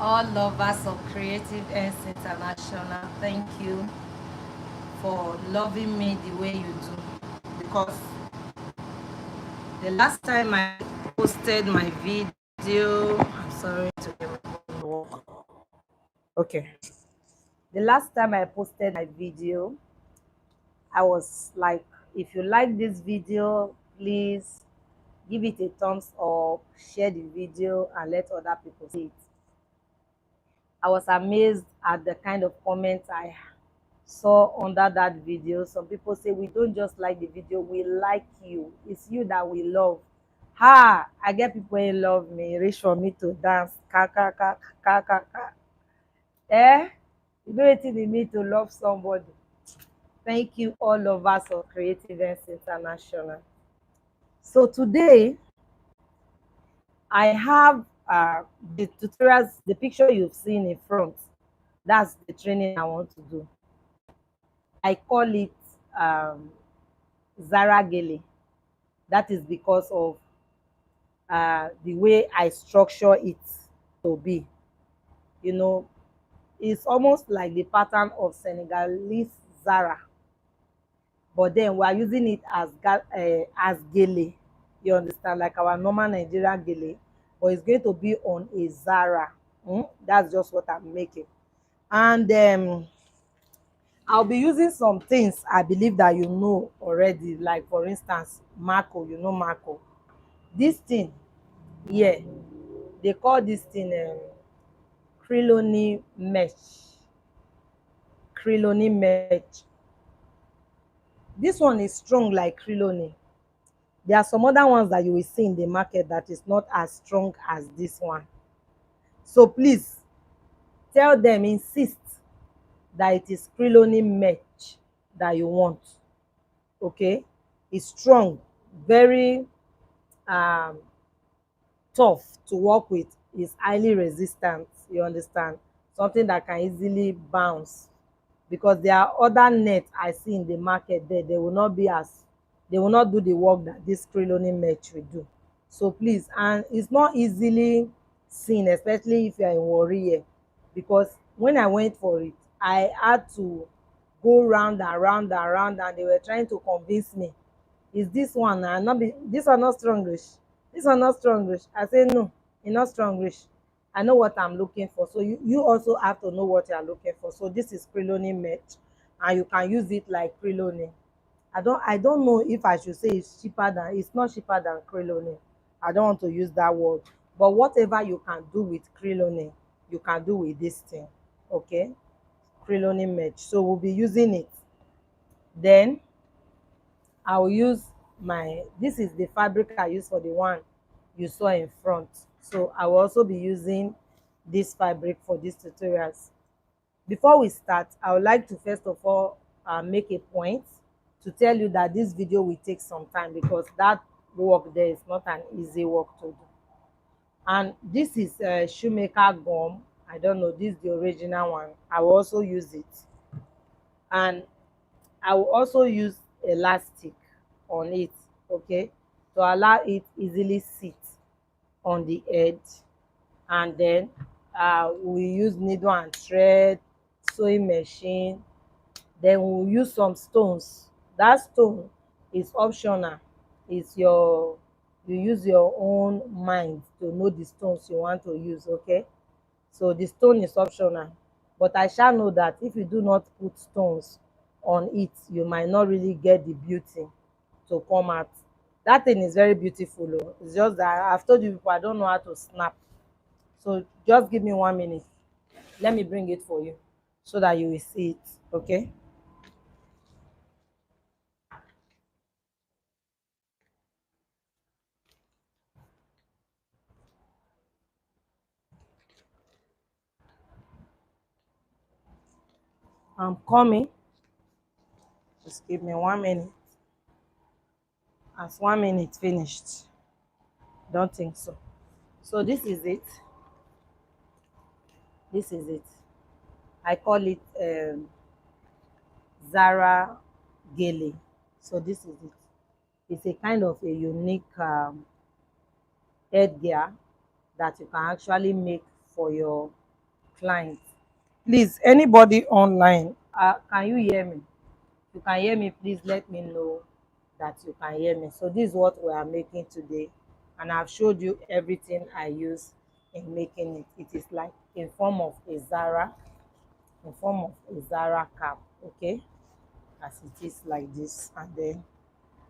all lovers of Creative Ends International, thank you for loving me the way you do. Because the last time I posted my video, I'm sorry to get my phone work. Okay. The last time I posted my video, I was like, if you like this video, please give it a thumbs up, share the video, and let other people see it. I was amazed at the kind of comments I saw under that video. Some people say, we don't just like the video, we like you. It's you that we love. Ha! I get people who love me, reach for me to dance. Ka ka ka ka ka ka. Eh? You know what it mean to love somebody. Thank you, all lovers of Creative Ends International. So today, I have the tutorials, the picture you've seen in front. That's the training I want to do. I call it um, Zara Gele. That is because of the way I structure it to be. You know, it's almost like the pattern of Senegalese Zara, but then we are using it as Gele. You understand, like our normal Nigerian Gele, but it's going to be on a Zara. That's just what I'm making, and I'll be using some things I believe that you know already, like for instance, Marco. You know Marco. This thing here, they call this thing Criloni mesh. Criloni mesh. This one is strong like Criloni. There are some other ones that you will see in the market that is not as strong as this one. So please tell them, insist that it is Criloni mesh that you want. Okay, it's strong, very um tough to work with, is highly resistant. You understand, something that can easily bounce, because there are other nets I see in the market there, they will not be as, they will not do the work that this Criloni mesh will do. So please, and it's not easily seen, especially if you are in Warrior, because when I went for it, I had to go round and round and round, and they were trying to convince me, is this one na not be, this one not strongish, this one not strongish. I say no, e not strongish. I know what I'm looking for, so you also have to know what you are looking for. So this is Criloni mesh, and you can use it like Criloni. I don't know if I should say it's cheaper than, it's not cheaper than Criloni. I don't want to use that word, but whatever you can do with Criloni, you can do with this thing. Okay, Criloni mesh. So we'll be using it. Then I will use my, this is the fabric I use for the one you saw in front. So I will also be using this fabric for these tutorials. Before we start, I would like to first of all make a point to tell you that this video will take some time, because that work there is not an easy work to do. And this is shoemaker gum. I don't know, this is the original one. I will also use it. And I will also use elastic on it, okay, to allow it easily sit on the edge. And then we use needle and thread, sewing machine. Then we'll use some stones. That stone is optional. It's your, you use your own mind to know the stones you want to use, okay? So the stone is optional, but I shall know that if you do not put stones on it, you might not really get the beauty to come out. That thing is very beautiful oh. It's just that I've told you before, I don't know how to snap. So just give me 1 minute, let me bring it for you so that you will see it. Okay, I'm coming. Just give me 1 minute. As 1 minute finished, don't think so. So this is it. This is it. I call it Zara Gele. So this is it. It's a kind of a unique headgear that you can actually make for your clients. Please, anybody online, can you hear me? If you can hear me, please let me know that you can hear me. So this is what we are making today, and I've showed you everything I use in making it. It is like in form of a Zara, cap, okay, as it is like this, and then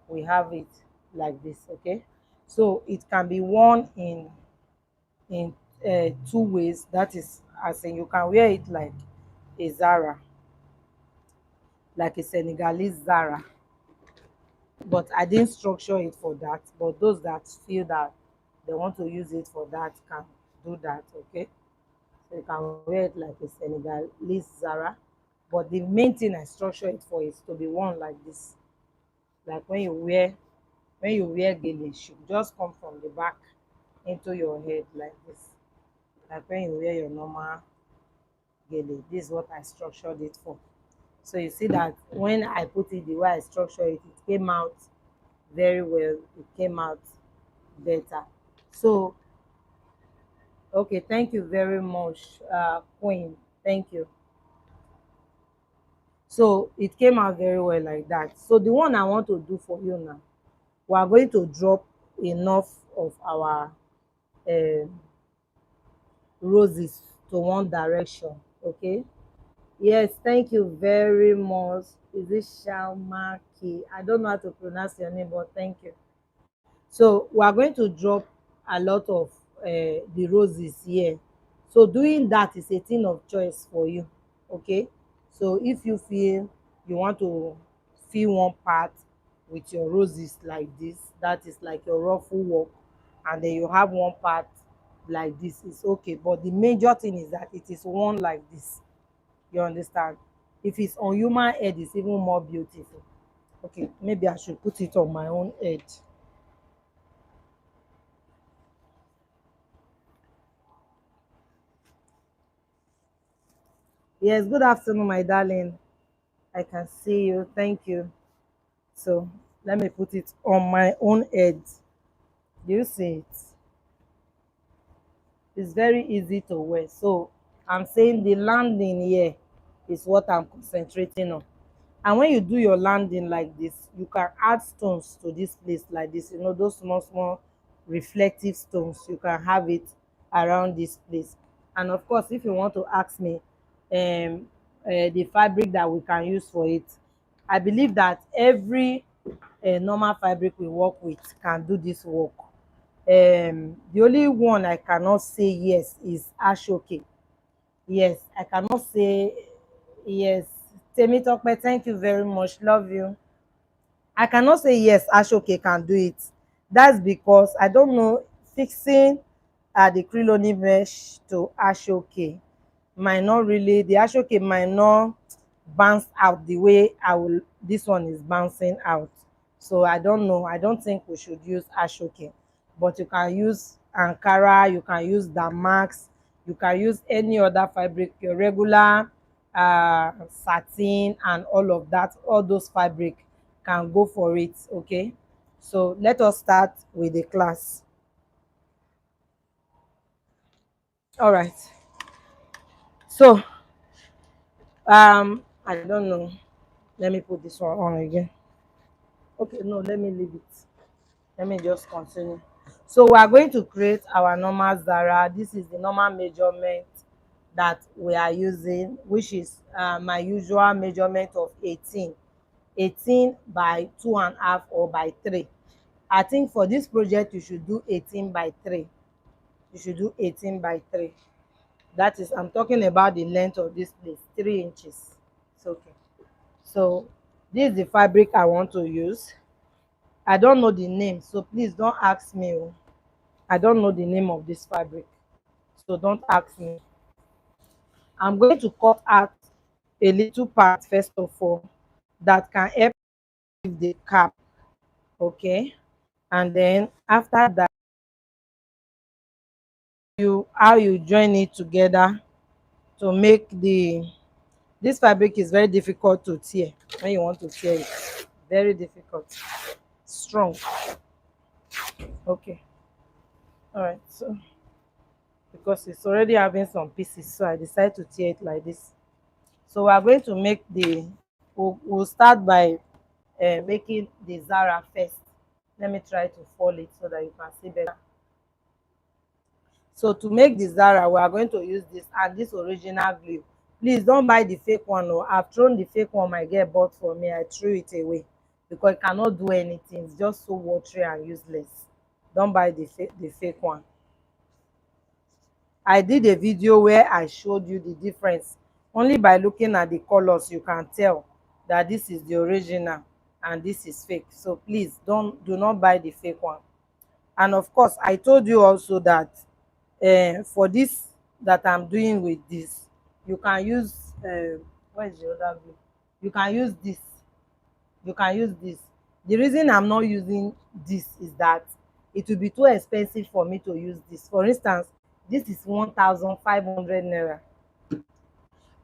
we have it like this, okay. So it can be worn in two ways. That is, as in, you can wear it like a Zara, like a Senegalese Zara, but I didn't structure it for that. But those that feel that they want to use it for that can do that, okay. So you can wear it like a Senegalese Zara, but the main thing I structure it for is to be worn like this. Like when you wear gele, it should just come from the back into your head like this. Like when you wear your normal gele, this is what I structured it for. So you see that when I put it the way I structured it, it came out very well. It came out better. So okay, thank you very much, Queen. Thank you. So it came out very well like that. So the one I want to do for you now, we are going to drop enough of our um roses to one direction, okay. Yes, thank you very much. Is it Shalmaki? I don't know how to pronounce your name, but thank you. So we are going to drop a lot of the roses here. So doing that is a thing of choice for you, okay. So if you feel you want to fill one part with your roses like this, that is like your ruffle work, and then you have one part like this, is okay. But the major thing is that it is one like this, you understand. If it's on human head, it's even more beautiful. Okay, maybe I should put it on my own head. Yes, good afternoon, my darling. I can see you. Thank you. So let me put it on my own head. Do you see it? It's very easy to wear. So I'm saying the landing here is what I'm concentrating on. And when you do your landing like this, you can add stones to this place like this. You know, those small, small reflective stones. You can have it around this place. And of course, if you want to ask me the fabric that we can use for it, I believe that every normal fabric we work with can do this work. The only one I cannot say yes is ashoke. Yes, I cannot say yes. Temitope, thank you very much. Love you. I cannot say yes, ashoke can do it. That's because I don't know, fixing the Criloni mesh to ashoke might not really, the ashoke might not bounce out the way I will, this one is bouncing out. So I don't know, I don't think we should use ashoke, but you can use ankara, you can use damask, you can use any other fabric, your regular satin and all of that, all those fabric can go for it, okay. So let us start with the class. All right. So I don't know, let me put this one on again. Okay, no, let me leave it. Let me just continue. So we are going to create our normal Zara. This is the normal measurement that we are using, which is my usual measurement of 18 by 2.5 or by 3. I think for this project you should do 18 by 3. You should do 18 by 3. That is, I'm talking about the length of this place, 3 inches. It's okay. So this is the fabric I want to use. I don't know the name, so please don't ask me. Oh. I don't know the name of this fabric, so don't ask me. I'm going to cut out a little part first of all that can help with the cap, okay? And then after that, you how you join it together to make the, this fabric is very difficult to tear when you want to tear it. Very difficult, strong. Okay, all right. So because it's already having some pieces, so I decided to tear it like this. So we are going to make the, we'll start by making the Zara first. Let me try to fold it so that you can see better. So to make the Zara, we are going to use this and this original glue. Please don't buy the fake one. Oh, I've thrown the fake one my girl bought for me. I threw it away because it cannot do anything. It's just so watery and useless. Don't buy the fake one. I did a video where I showed you the difference. Only by looking at the colors you can tell that this is the original and this is fake. So please do not buy the fake one. And of course, I told you also that for this that I'm doing with this, you can use where is the other glue? You can use this. You can use this. The reason I'm not using this is that it will be too expensive for me to use this. For instance, this is 1,500 naira,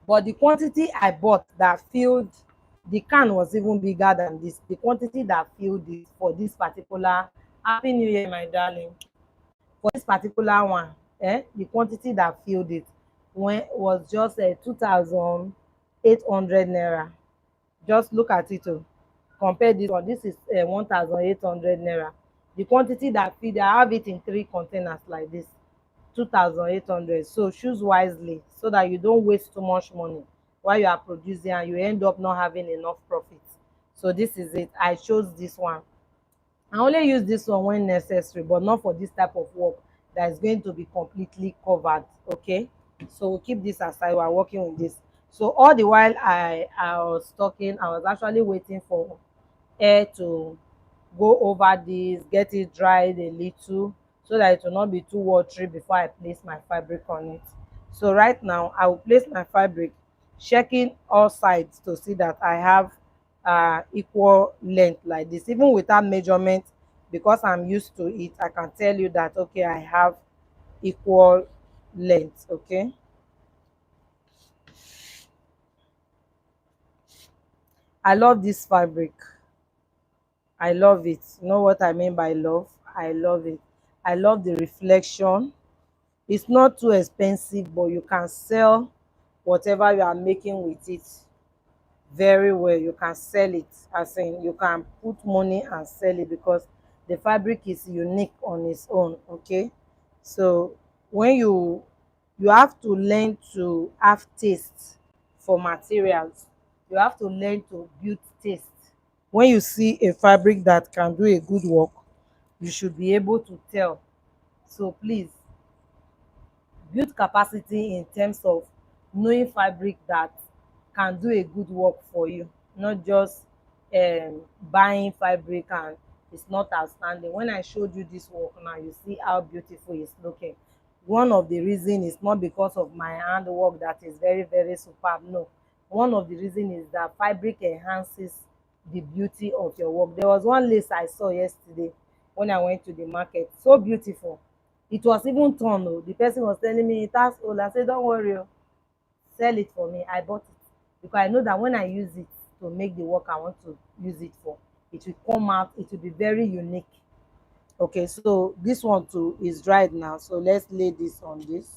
but the quantity I bought that filled the can was even bigger than this. The quantity that filled it for this particular, happy new year my darling, for this particular one, the quantity that filled it was just 2,800 naira. Just look at it. Oh, compare this one. This is 1,800 naira. The quantity that filled, I have it in 3 containers like this, 2,800. So choose wisely so that you don't waste too much money while you are producing and you end up not having enough profit. So this is it. I chose this one. I only use this one when necessary, but not for this type of work that is going to be completely covered. Okay, so we'll keep this aside while working with this. So all the while I was talking, I was actually waiting for air to go over this, get it dried a little so that it will not be too watery before I place my fabric on it. So right now I will place my fabric, checking all sides to see that I have equal length like this. Even without measurement, because I'm used to it, I can tell you that okay, I have equal length. Okay, I love this fabric. I love it. You know what I mean by love? I love it. I love the reflection. It's not too expensive, but you can sell whatever you are making with it very well. You can sell it, as in you can put money and sell it because the fabric is unique on its own. Okay, so when you have to learn to have taste for materials, you have to learn to build taste. When you see a fabric that can do a good work, you should be able to tell. So please build capacity in terms of knowing fabric that can do a good work for you, not just buying fabric and it's not outstanding. When I showed you this work now, you see how beautiful it's looking. One of the reason is not because of my handwork that is very very superb. No, one of the reason is that fabric enhances the beauty of your work. There was one lace I saw yesterday when I went to the market, so beautiful. It was even torn. Oh, the person was telling me it has old. I said don't worry, oh, sell it for me. I bought it because I know that when I use it to make the work I want to use it for, it will come out, it will be very unique. Okay, so this one too is dried now, so let's lay this on this.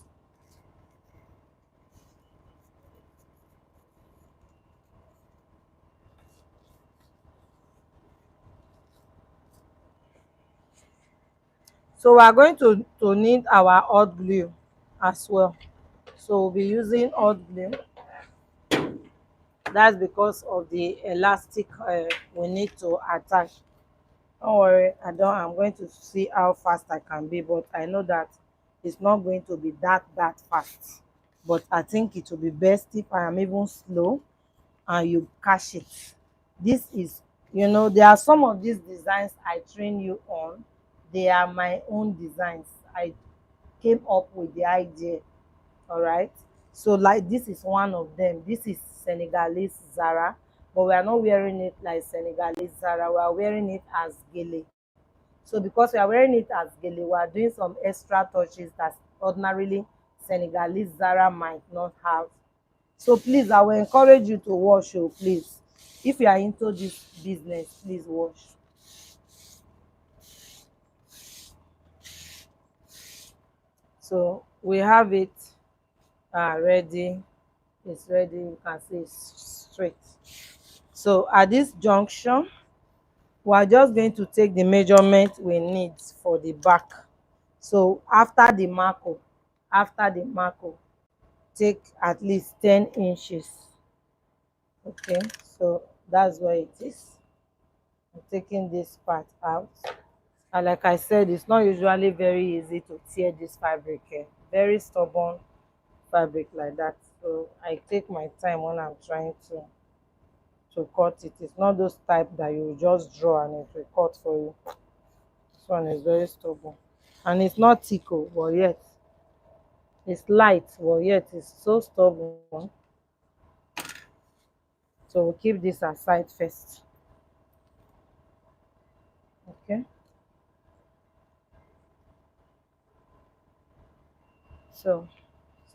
So we are going to need our hot glue as well. So we'll be using hot glue. That's because of the elastic we need to attach. Don't worry, I'm going to see how fast I can be, but I know that it's not going to be that fast. But I think it will be best if I am even slow and you catch it. This is, there are some of these designs I train you on. They are my own designs. I came up with the idea. All right, so like this is one of them. This is Senegalese Zara, but we are not wearing it like Senegalese Zara. We are wearing it as Gele. So because we are wearing it as Gele, we are doing some extra touches that ordinarily Senegalese Zara might not have. So please, I will encourage you to wash. Oh, please, if you are into this business, please wash. So we have it ready. It's ready, you can see it's straight. So at this junction, we are just going to take the measurement we need for the back. So after the marco, take at least 10 inches. Okay, so that's where it is. I'm taking this part out, and like I said, it's not usually very easy to tear this fabric, very stubborn fabric like that. So I take my time when I'm trying to cut it. It's not those type that you just draw and it will cut for you. This one is very stubborn, and it's not thick, but yet it's light, but yet it's so stubborn. So we'll keep this aside first. Okay, so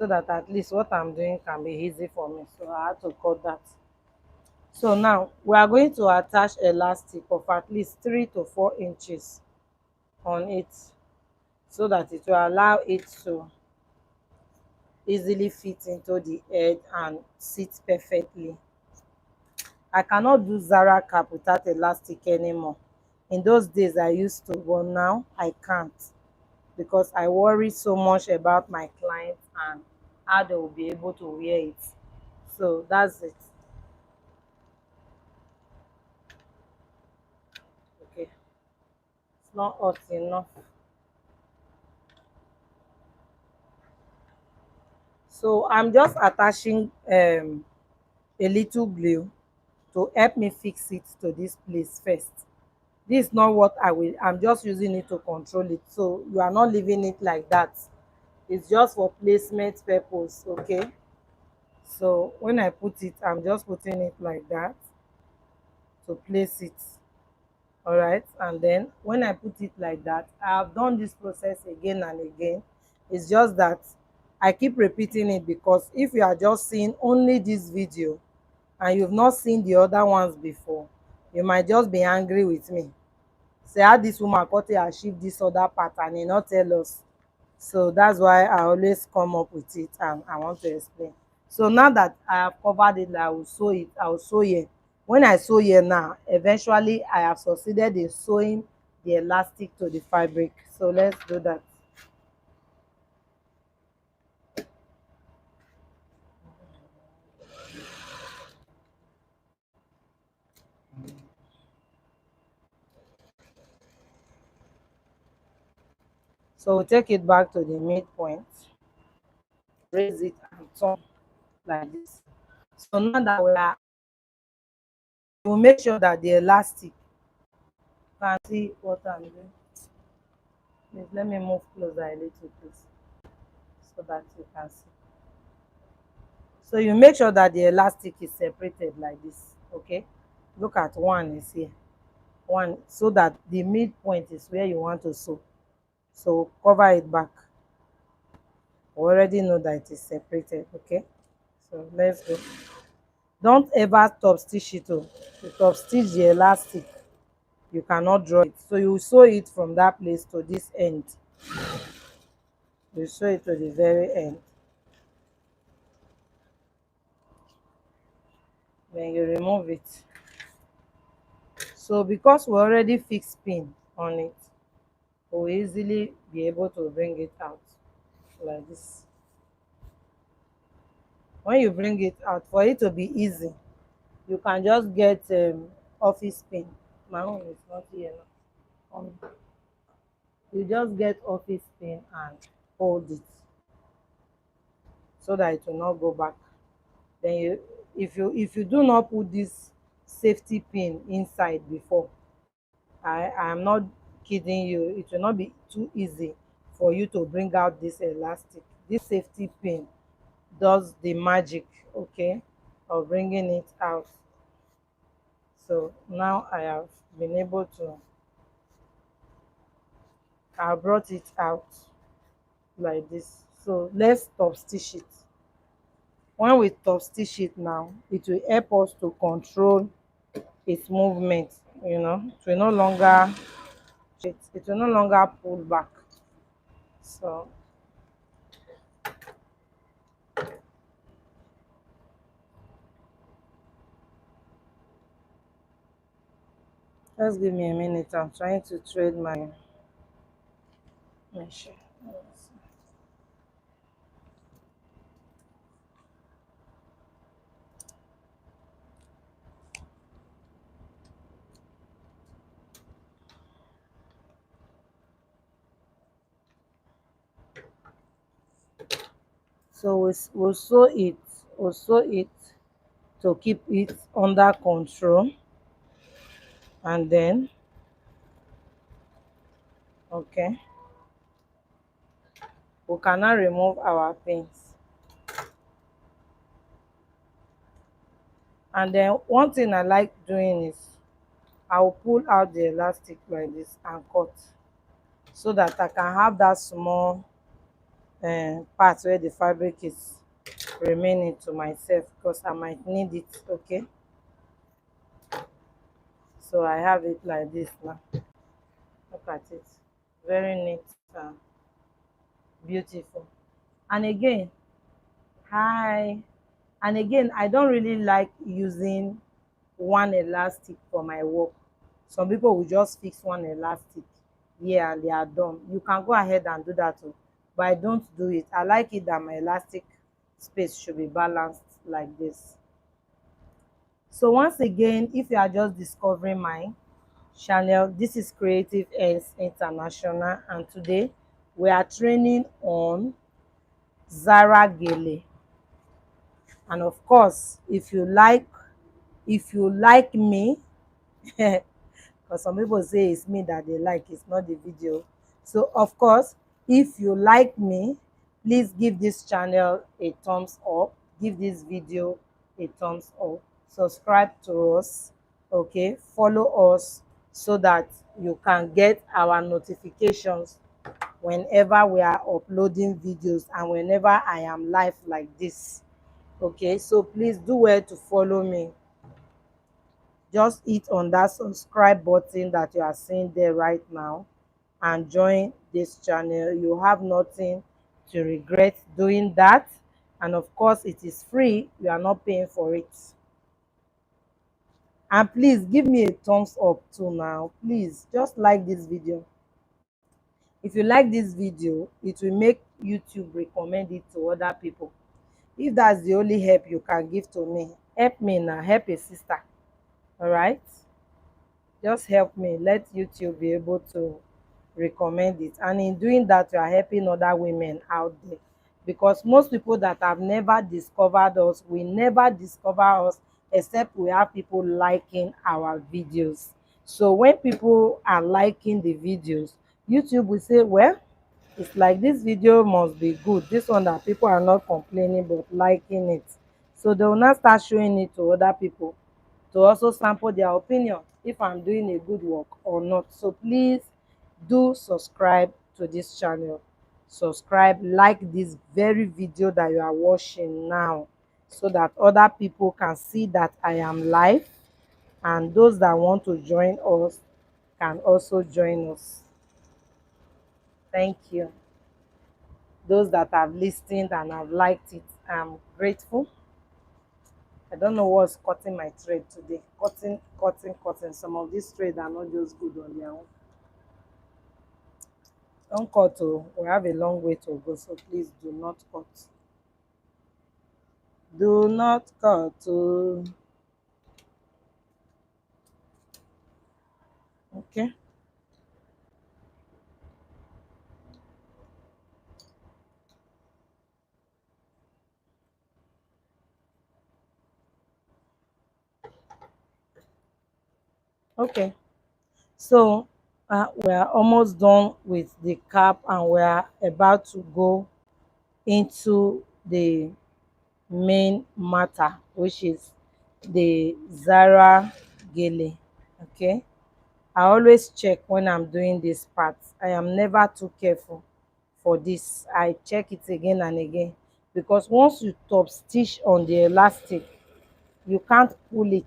that at least what I'm doing can be easy for me, so I had to cut that. So now we are going to attach elastic of at least 3 to 4 inches on it, so that it will allow it to easily fit into the head and sit perfectly. I cannot do Zara cap without elastic anymore. In those days I used to, but now I can't, because I worry so much about my clients and how they will be able to wear it. So that's it. Okay, it's not hot enough. So I'm just attaching a little glue to help me fix it to this place first. This is not what I'm just using it to control it, so you are not leaving it like that. It's just for placement purpose. Okay, so when I put it, I'm just putting it like that to place it. All right, and then when I put it like that, I have done this process again and again. It's just that I keep repeating it, because if you are just seeing only this video and you've not seen the other ones before, you might just be angry with me, say how this woman cut achieve this other pattern and not tell us. So that's why I always come up with it and I want to explain. So now that I have covered it, I will sew it. I will sew here. When I sew here now, eventually I have succeeded in sewing the elastic to the fabric. So let's do that. So we'll take it back to the midpoint, raise it and turn like this. So now that we'll make sure that the elastic, you can see what I'm doing. Please let me move closer a little, please, so that you can see. So you make sure that the elastic is separated like this. Okay, look at one is here, one, so that the midpoint is where you want to sew. So cover it back. We already know that it is separated. Okay, so let's go. Don't ever top stitch it. Oh, to top stitch the elastic, you cannot draw it. So you sew it from that place to this end. You sew it to the very end. Then you remove it. So because we already fixed pin on it, we'll easily be able to bring it out like this. When you bring it out, for it to be easy, you can just get office pin. My own is not here now. You just get office pin and hold it, so that it will not go back. Then if you do not put this safety pin inside before, I am not kidding you, it will not be too easy for you to bring out this elastic. This safety pin does the magic, okay, of bringing it out. So now I have been able to, I brought it out like this. So let's top stitch it. When we top stitch it now, it will help us to control its movement. It will no longer, it will no longer pull back. So Just give me a minute. I'm trying to trade my measure. So we'll sew it. We'll sew it to keep it under control. And then, okay, we can now remove our pins. And then one thing I like doing is I'll pull out the elastic like this and cut, so that I can have that small part where the fabric is remaining to myself, because I might need it. Okay, so I have it like this now. Look at it, very neat and beautiful. And again, hi, and again, I don't really like using one elastic for my work. Some people will just fix one elastic here and they are done. You can go ahead and do that too, but I don't do it. I like it that my elastic space should be balanced like this. So once again, if you are just discovering my channel, this is Creative Ends International, and today we are training on Zara Gele. And of course, if you like me, because some people say it's me that they like, it's not the video. So of course, if you like me, please give this channel a thumbs up, give this video a thumbs up, subscribe to us, okay, follow us, so that you can get our notifications whenever we are uploading videos and whenever I am live like this. Okay, so please do well to follow me. Just hit on that subscribe button that you are seeing there right now and join this channel. You have nothing to regret doing that, and of course it is free. You are not paying for it. And please give me a thumbs up too. Now please just like this video. If you like this video, it will make YouTube recommend it to other people. If that's the only help you can give to me, help me now, help a sister. All right, just help me, let YouTube be able to recommend it, and in doing that you are helping other women out there, because most people that have never discovered us will never discover us except we have people liking our videos. So when people are liking the videos, YouTube will say, well, it's like this video must be good, this one that people are not complaining but liking it. So they will now start showing it to other people to also sample their opinion if I'm doing a good work or not. So please do subscribe to this channel. Subscribe, like this very video that you are watching now, so that other people can see that I am live, and those that want to join us can also join us. Thank you. Those that have listened and have liked it, I'm grateful. I don't know what's cutting my thread today. Cutting. Some of these threads are not just good on their own. Don't cut, oh. We have a long way to go, so please do not cut. Do not cut, oh. Okay. Okay. So we are almost done with the cap, and we are about to go into the main matter, which is the Zara Gele. Okay. I always check when I'm doing this part. I am never too careful for this. I check it again and again, because once you top stitch on the elastic, you can't pull it.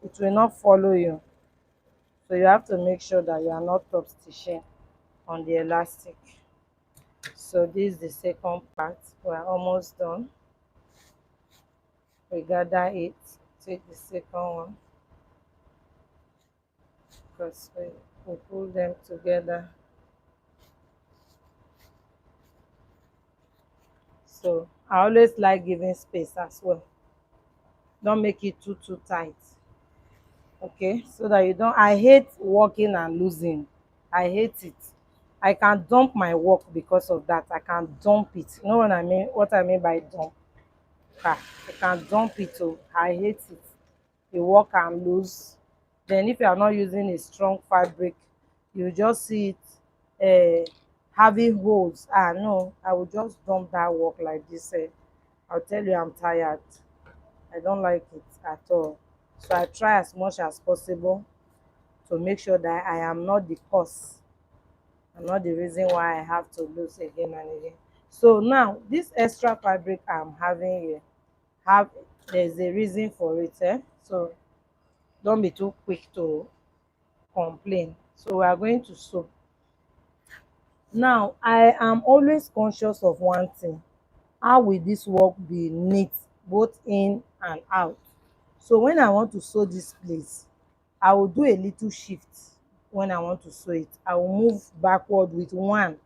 It will not follow you. So you have to make sure that you are not top stitching on the elastic. So this is the second part. We're almost done. We gather it, take the second one. because we pull them together. So I always like giving space as well. Don't make it too tight. Okay, so that you don't, I hate working and losing. I hate it. I can dump my work because of that. I can dump it. You know what I mean? What I mean by dump? I can dump it. Oh, I hate it. You work and lose. Then if you are not using a strong fabric, you just see it having holes. Ah no, I will just dump that work like this. I'll tell you I'm tired. I don't like it at all. So I try as much as possible to make sure that I am not the cause. I'm not the reason why I have to lose again and again. So now this extra fabric I'm having here, have there's a reason for it. So don't be too quick to complain. So we are going to sew. Now I am always conscious of one thing. How will this work be neat both in and out? So when I want to sew this place, I will do a little shift. When I want to sew it, I will move backward with one.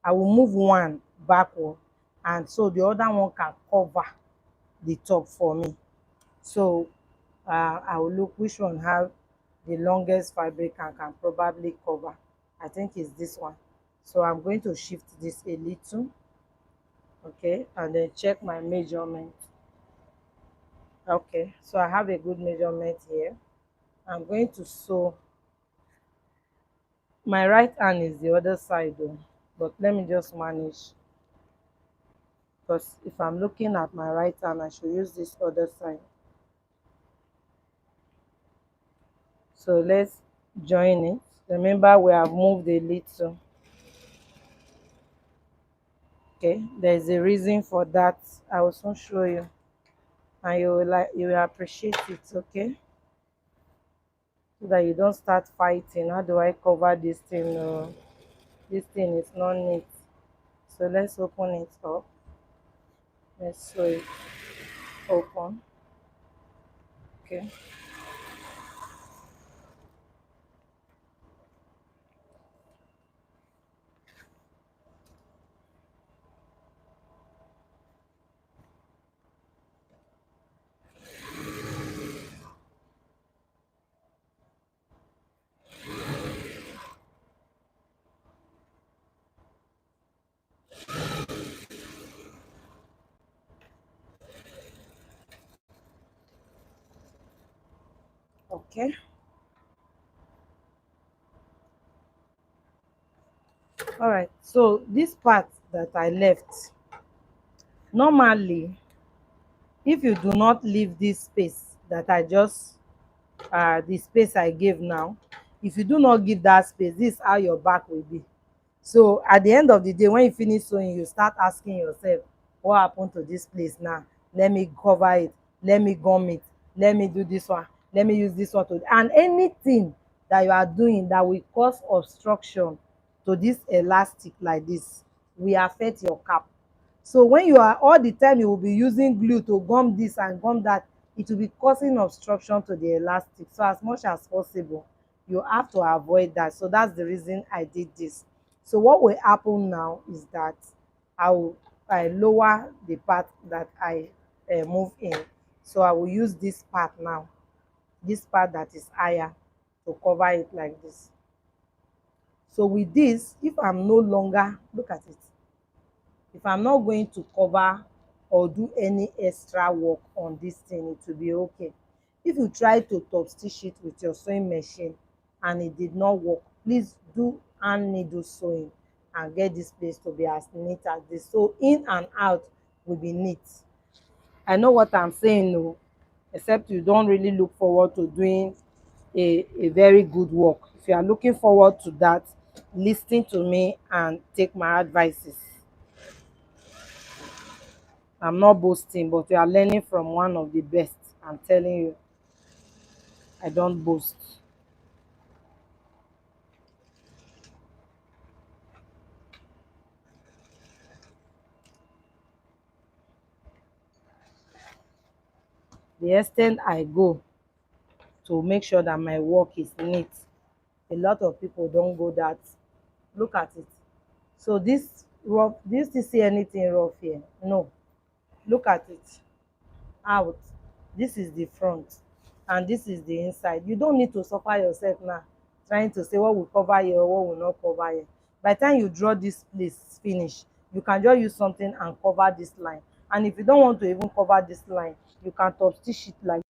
I will move one backward, and so the other one can cover the top for me. So I will look which one have the longest fabric and can probably cover. I think it's this one. So I'm going to shift this a little, okay, and then check my measurement. Okay, so I have a good measurement here. I'm going to sew. My right hand is the other side though, but let me just manage, because if I'm looking at my right hand, I should use this other side. So let's join it. Remember, we have moved a little. Okay, there's a reason for that. I will soon show you, and you will appreciate it. Okay, so that you don't start fighting. How do I cover this thing? No, this thing is not neat. So let's open it up. Let's sew it open. Okay. Okay. All right. So this part that I left, normally, if you do not leave this space that I just the space I gave now, if you do not give that space, this is how your back will be. So at the end of the day, when you finish sewing, you start asking yourself, what happened to this place now? Let me cover it, let me gum it, let me do this one, let me use this one to, and anything that you are doing that will cause obstruction to this elastic like this will affect your cap. So when you are all the time you will be using glue to gum this and gum that, it will be causing obstruction to the elastic. So as much as possible, you have to avoid that. So that's the reason I did this. So what will happen now is that I lower the part that I move in. So I will use this part now, this part that is higher, to cover it like this. So with this, if I'm no longer, look at it, if I'm not going to cover or do any extra work on this thing, it will be okay. If you try to top stitch it with your sewing machine and it did not work, please do hand needle sewing and get this place to be as neat as this, so in and out will be neat. I know what I'm saying o, except you don't really look forward to doing a very good work. If you are looking forward to that, listen to me and take my advices. I'm not boasting, but you are learning from one of the best. I'm telling you, I don't boast. The extent I go to make sure that my work is neat A lot of people don't go that. Look at it. So this rough, do you still see anything rough here? No. Look at it. Out. This is the front and this is the inside. You don't need to suffer yourself now trying to say what will cover here or what will not cover here. By the time you draw this place finish, you can just use something and cover this line. And if you don't want to even cover this line, you can top stitch it like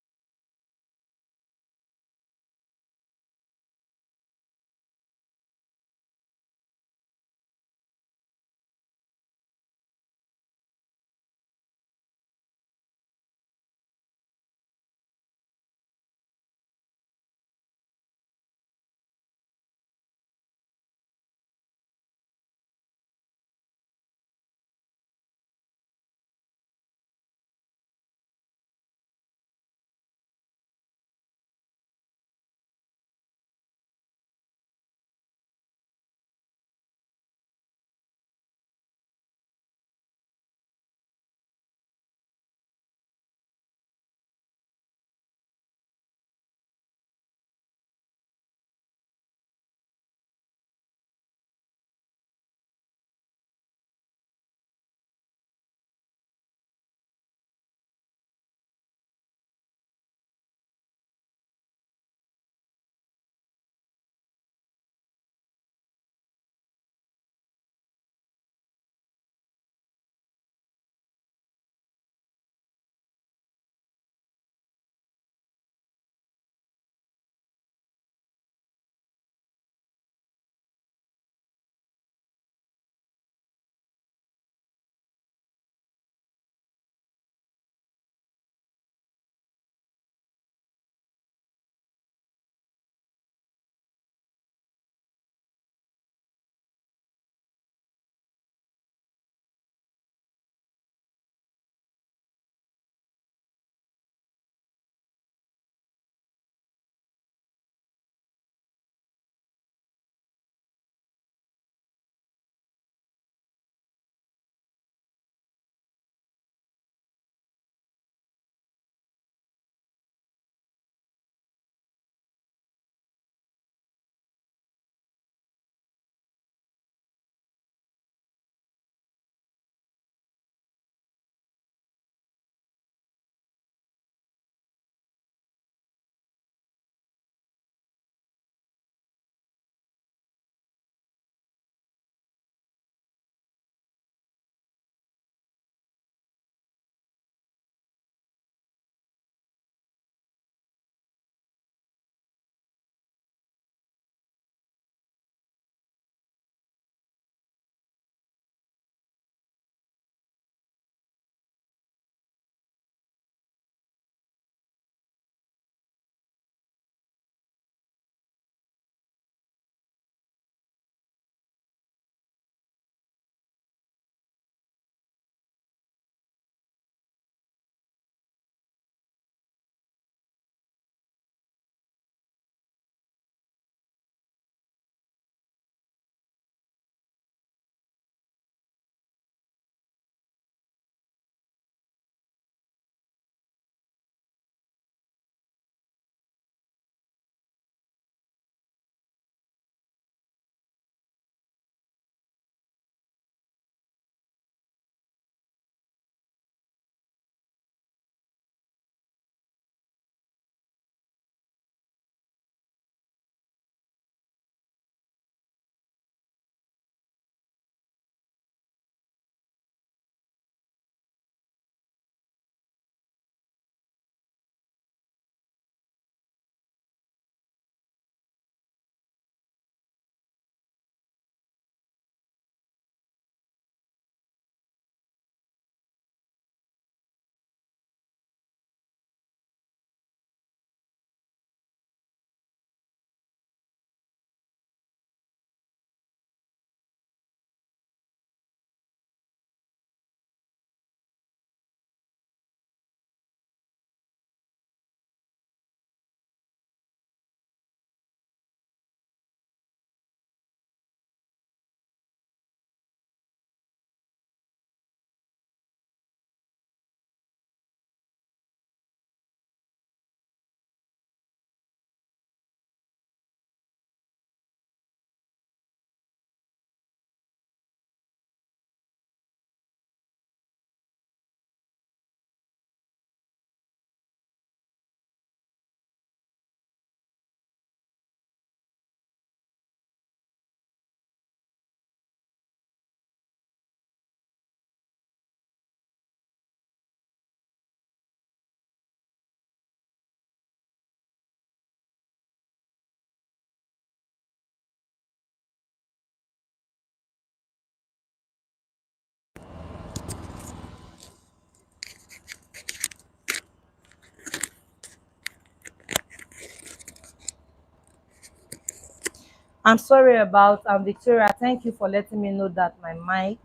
I'm sorry about Victoria. Thank you for letting me know that my mic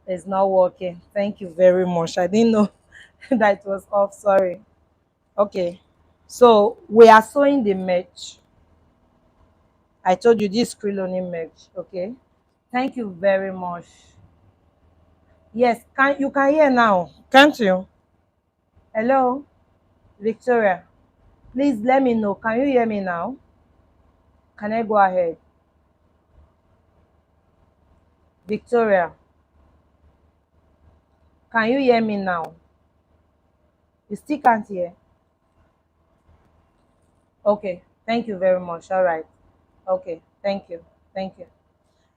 is not working. Thank you very much. I didn't know that it was off. Sorry. Okay. So we are sewing the mesh. I told you this Creloning mesh. Okay. Thank you very much. Yes, can you can hear now? Can't you? Hello, Victoria. Please let me know. Can you hear me now? Can I go ahead? Victoria, can you hear me now? You still can't hear? Okay, thank you very much. All right. Okay, thank you. Thank you.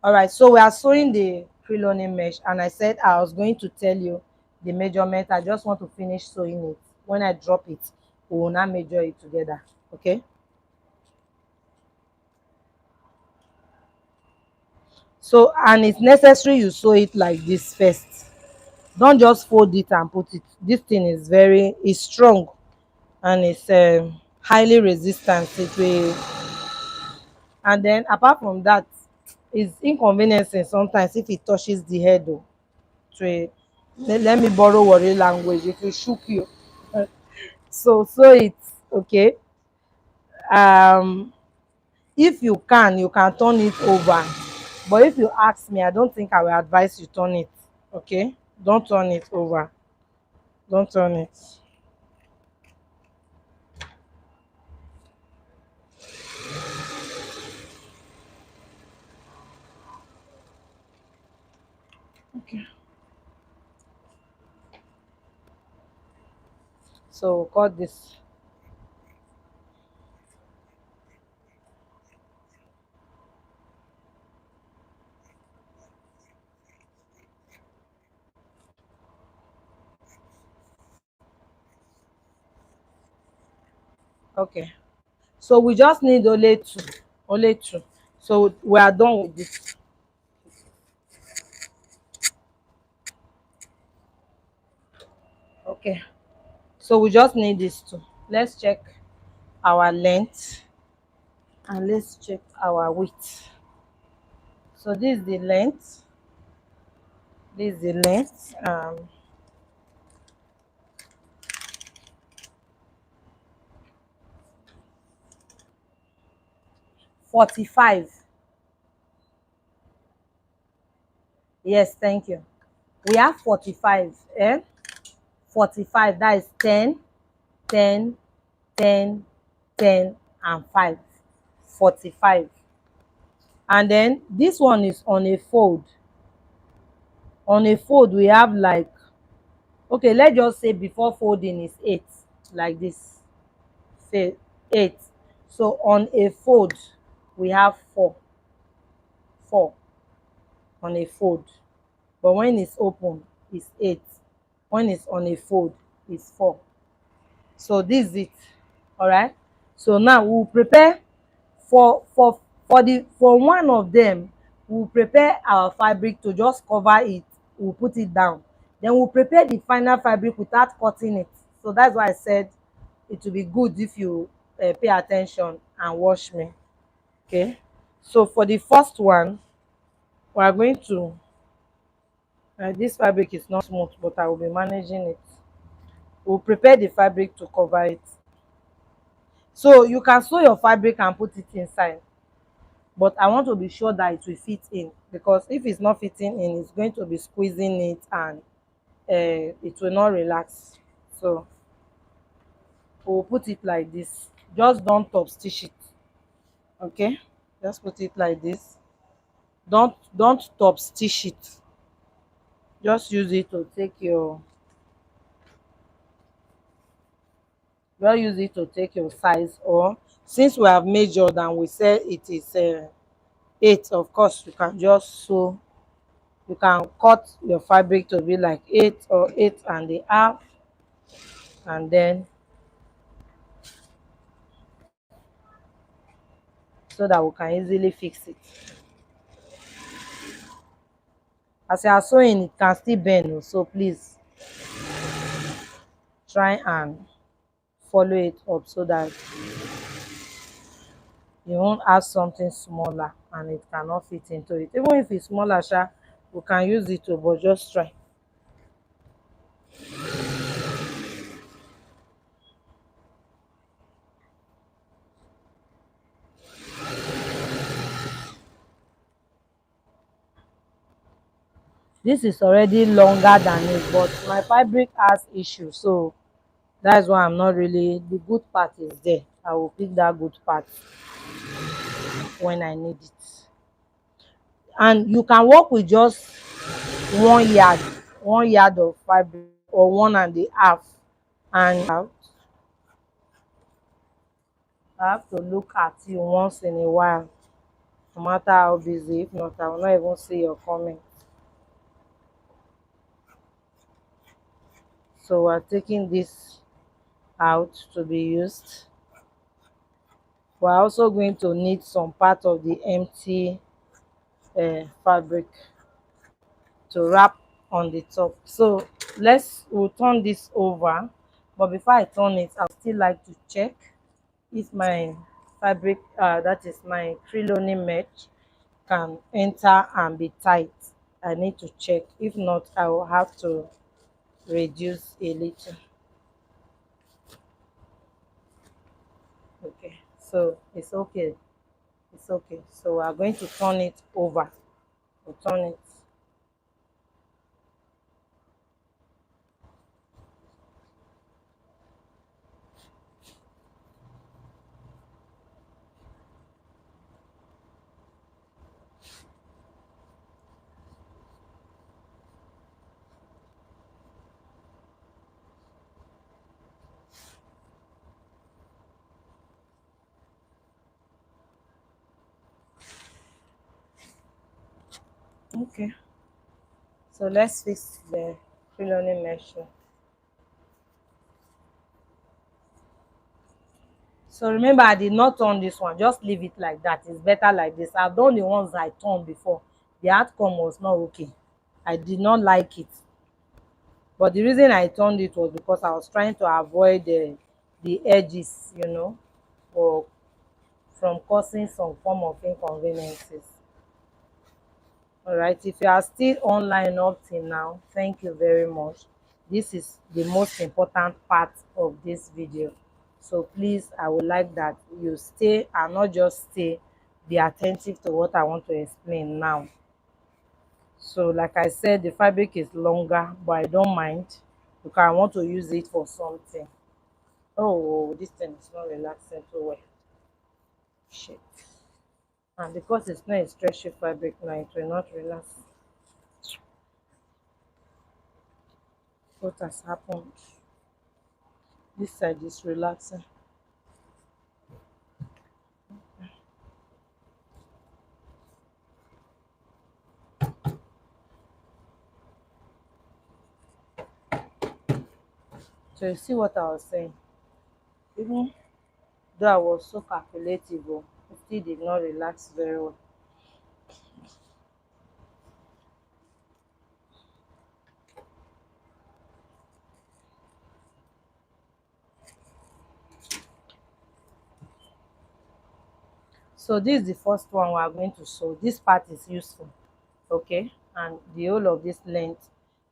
All right, so we are sewing the Creloning mesh, and I said I was going to tell you the measurement. I just want to finish sewing it. When I drop it, we will now measure it together. Okay. So, and it's necessary you sew it like this first. Don't just fold it and put it. This thing is very is strong, and it's highly resistant. It will, and then apart from that, it's inconveniencing sometimes if it touches the head. Oh, to let me borrow worry language. If it shook you, so it's okay. Um, if you can turn it over, but if you ask me, I don't think I will advise you turn it. Okay, don't turn it over. Don't turn it. Okay. So cut this. Okay. So we just need only two. Only two. So we are done with this. Okay. So we just need these two. Let's check our length and let's check our width. So this is the length. This is the length. 45. Yes, thank you. We have 45. 45. That is 10, 10, 10, 10, and 5. 45. And then this one is on a fold. On a fold, we have like, okay, let's just say before folding is 8, like this. Say 8. So on a fold, we have 4. 4 on a fold. But when it's open, it's 8. When it's on a fold, it's 4. So this is it. All right. So now we'll prepare for for one of them. We'll prepare our fabric to just cover it. We'll put it down. Then we'll prepare the final fabric without cutting it. So that's why I said it will be good if you pay attention and watch me. Okay. So for the first one, we are going to this fabric is not smooth, but I will be managing it. We'll prepare the fabric to cover it. So you can sew your fabric and put it inside, but I want to be sure that it will fit in, because if it's not fitting in, it's going to be squeezing it, and it will not relax. So we'll put it like this. Just don't top stitch it. Okay, just put it like this. Don't top stitch it. Just use it to take your size, or since we have measured and we said it is 8, of course you can just sew. You can cut your fabric to be like 8 or 8.5, and then so that we can easily fix it. As you are sewing, it can still bend oh, so please try and follow it up so that you won't add something smaller and it cannot fit into it. Even if it's smaller sha, we can use it too, but just try. This is already longer than it, but my fabric has issue, so that's why I'm not really, the good part is there. I will pick that good part when I need it. And you can work with just 1 yard, 1 yard of fabric or 1.5, and I have to look at you once in a while, no matter how busy. If not, I will not even see your comment. So we're taking this out to be used. We're also going to need some part of the empty fabric to wrap on the top. So we'll turn this over, but before I turn it, I'd still like to check if my fabric, that is my Crilloni mesh, can enter and be tight. I need to check. If not, I will have to reduce a little. Okay, so it's okay. It's okay. So we are going to turn it over. We'll turn it. Okay. So let's fix the Crilloni mesh. So remember, I did not turn this one. Just leave it like that. It's better like this. I've done the ones I turned before. The outcome was not okay. I did not like it. But the reason I turned it was because I was trying to avoid the edges, or from causing some form of inconveniences. All right, if you are still online up till now, thank you very much. This is the most important part of this video, so please, I would like that you stay, and not just stay, be attentive to what I want to explain now. So like I said, the fabric is longer, but I don't mind because I want to use it for something. Oh, this thing is not relaxing too well. Shit. And because it's not a stretchy fabric now, it will not relax. What has happened? This side is relaxing. So you see what I was saying? Even though I was so calculative, it still did not relax very well. So this is the first one we are going to sew. This part is useful, okay? And the whole of this length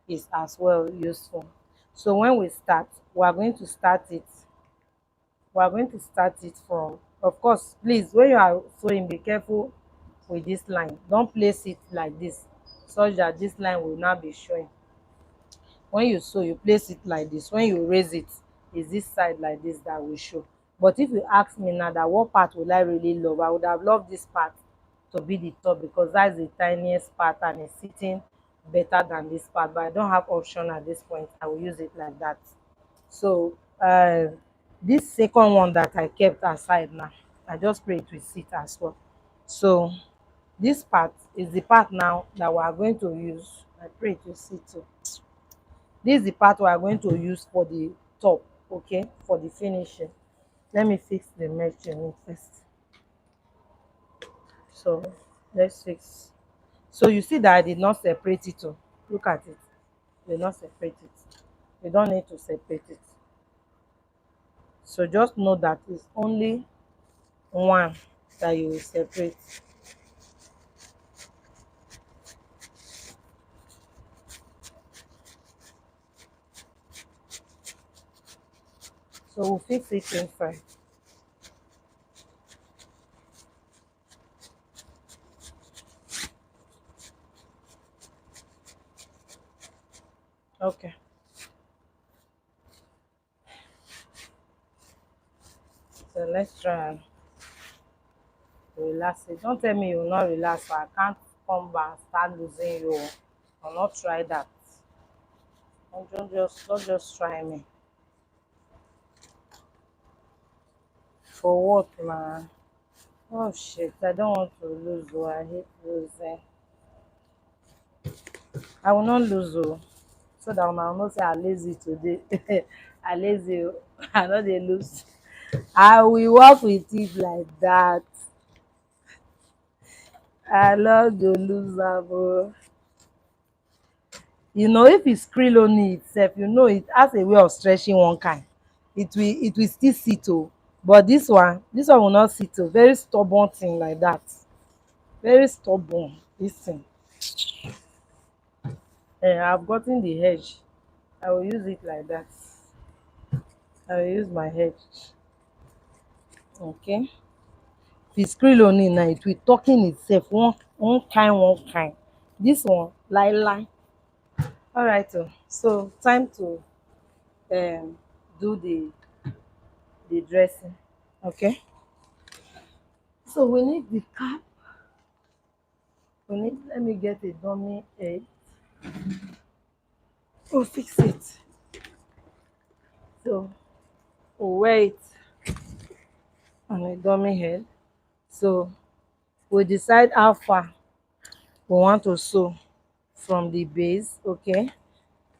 is as well useful. So when we start, we are going to start it. We are going to start it from, of course, please, when you are sewing, be careful with this line. Don't place it like this, such that this line will not be showing. When you sew, you place it like this. When you raise it, is this side like this that will show. But if you ask me now that what part will I really love, I would have loved this part to be the top, because that's the tiniest part and it's sitting better than this part, but I don't have option at this point. I will use it like that. So this second one that I kept aside now, I just pray it will sit as well. So this part is the part now that we are going to use. I pray it will sit too. This is the part we are going to use for the top, okay, for the finishing. Let me fix the mesh in it first. So let's fix. So you see that I did not separate it. Oh, look at it. I did not separate it. You don't need to separate it. So just know that it's only one. that you will separate. So we'll fix it inside. Okay. So let's try and relax it. Don't tell me you will not relax, so I can't come back and start losing you. I'll not try that. Don't just try me. For what, man? Oh shit, I don't want to lose. Oh, I hate losing. I will not lose. Oh, so that una know say I lazy today. I lazy. Oh. I know they lose. I will work with it like that. I love the loser, bro. You know, if it's krill only itself, you know it has a way of stretching one kind. It will still sit oh, but this one will not sit oh. Very stubborn thing like that. Very stubborn. This thing. I've gotten the hedge. I will use it like that. I will use my hedge. Okay. If it's krill only now, it will talking itself one kind. This one, lie. All right. Oh. So time to um do the dressing. Okay. So we need the cap. Let me get a dummy head. We'll fix it. So we'll wear it on a dummy head. So we decide how far we want to sew from the base. Okay.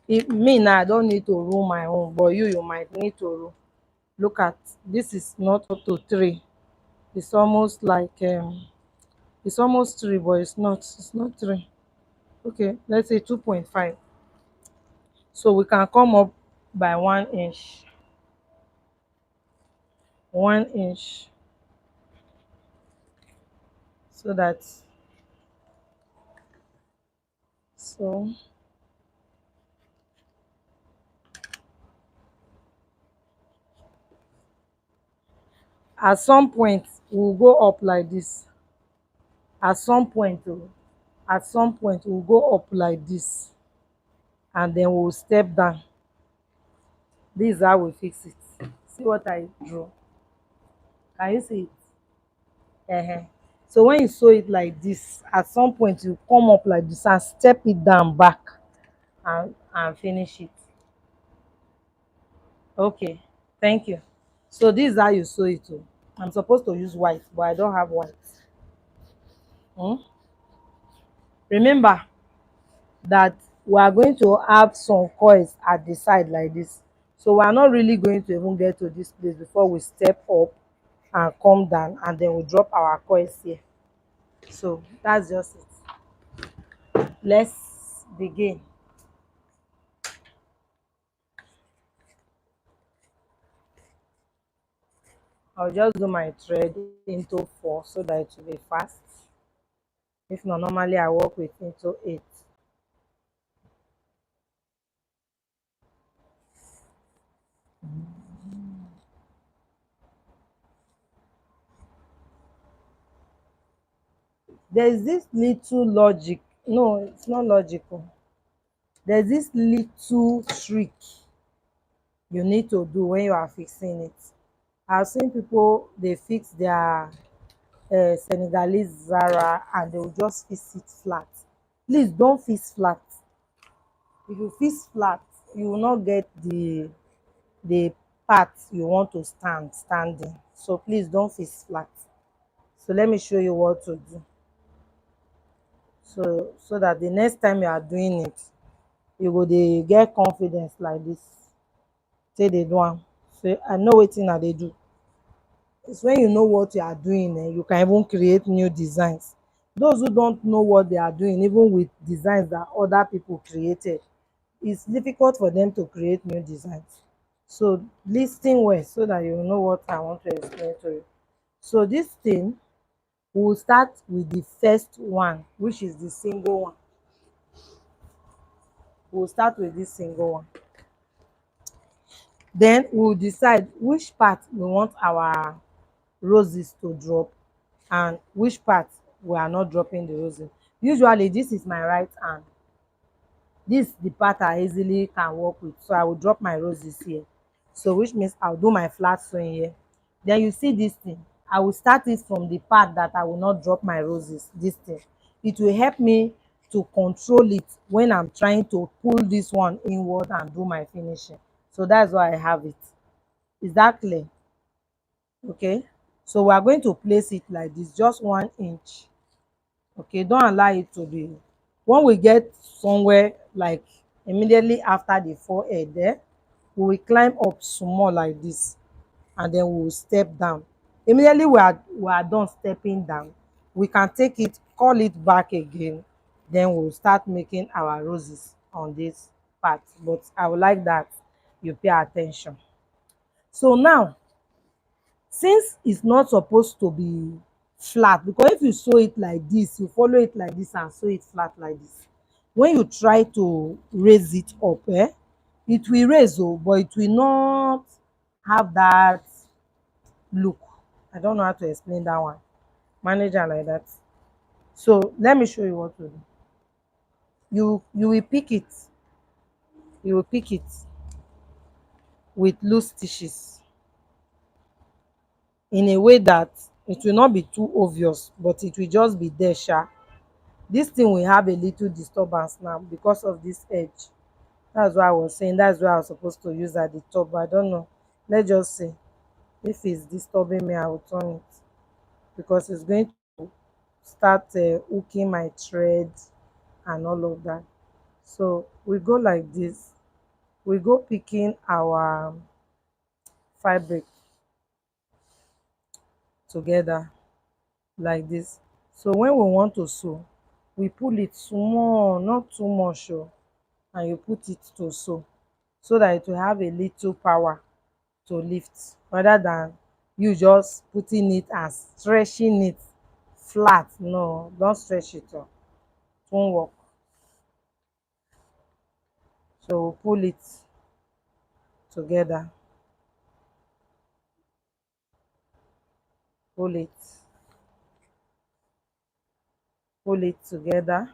If me now, I don't need to rule my own, but you might need to rule. Look at this is not up to 3. It's almost like it's almost 3, but it's not 3. Okay, let's say 2.5. So we can come up by 1 inch. 1 inch, so that so at some point we'll go up like this. At some point oh, at some point we'll go up like this, and then we'll step down. This is how we fix it. See what I draw? Can you see it? So when you sew it like this, at some point you come up like this and step it down back, and finish it. Okay, thank you. So this is how you sew it oh. I'm supposed to use white, but I don't have white. Hmm? Remember that we are going to have some coils at the side like this, so we are not really going to even get to this place before we step up and come down, and then we drop our coils here. So that's just it. Let's begin. I'll just do my thread into 4 so that it will be fast. If not, normally I work with into 8. There's this little logic. No, it's not logical. There's this little trick you need to do when you are fixing it. I've seen people, they fix their Senegalese Zara and they will just fix it flat. Please don't fix flat. If you fix flat, you will not get the part you want to standing. So please don't fix flat. So let me show you what to do. So that the next time you are doing it, you go dey get confidence like this. Say they do am. Say I know wetin I dey do. It's when you know what you are doing, you can even create new designs. Those who don't know what they are doing, even with designs that other people created, it's difficult for them to create new designs. So lis ten well so that you know what I want to explain to you. So this thing, We will start with the first one, which is the single one. We will start with this single one. Then we will decide which part we want our roses to drop and which part we are not dropping the roses. Usually this is my right hand. This the part I easily can work with, so I will drop my roses here. So which means I'll do my flat sewing here. Then you see this thing, I will start it from the part that I will not drop my roses. This thing, it will help me to control it when I'm trying to pull this one inward and do my finishing. So that's why I have it. Is that clear? Okay, so we are going to place it like this, just 1 inch. Okay, don't allow it to be, when we get somewhere like immediately after the forehead there, we will climb up small like this, and then we will step down. Immediately we are done stepping down, we can take it, call it back again, then we'll start making our roses on this part. But I would like that you pay attention. So now, since it's not supposed to be flat, because if you sew it like this, you follow it like this and sew it flat like this, when you try to raise it up, it will raise, oh, but it will not have that look. I don't know how to explain that one. Manage am like that. So let me show you what to do. You will pick it, you will pick it with loose stitches in a way that it will not be too obvious, but it will just be there sha. This thing will have a little disturbance now because of this edge. That's why I was saying that's why I was supposed to use at the top, but I don't know. Let's just see. If it's disturbing me, I will turn it, because it's going to start hooking my thread and all of that. So we go like this. We go picking our fabric together like this. So when we want to sew, we pull it small, not too much, oh, and you put it to sew, so that it will have a little power to lift, rather than you just putting it and stretching it flat. No, don't stretch it up, it won't work. So pull it together, pull it, pull it together.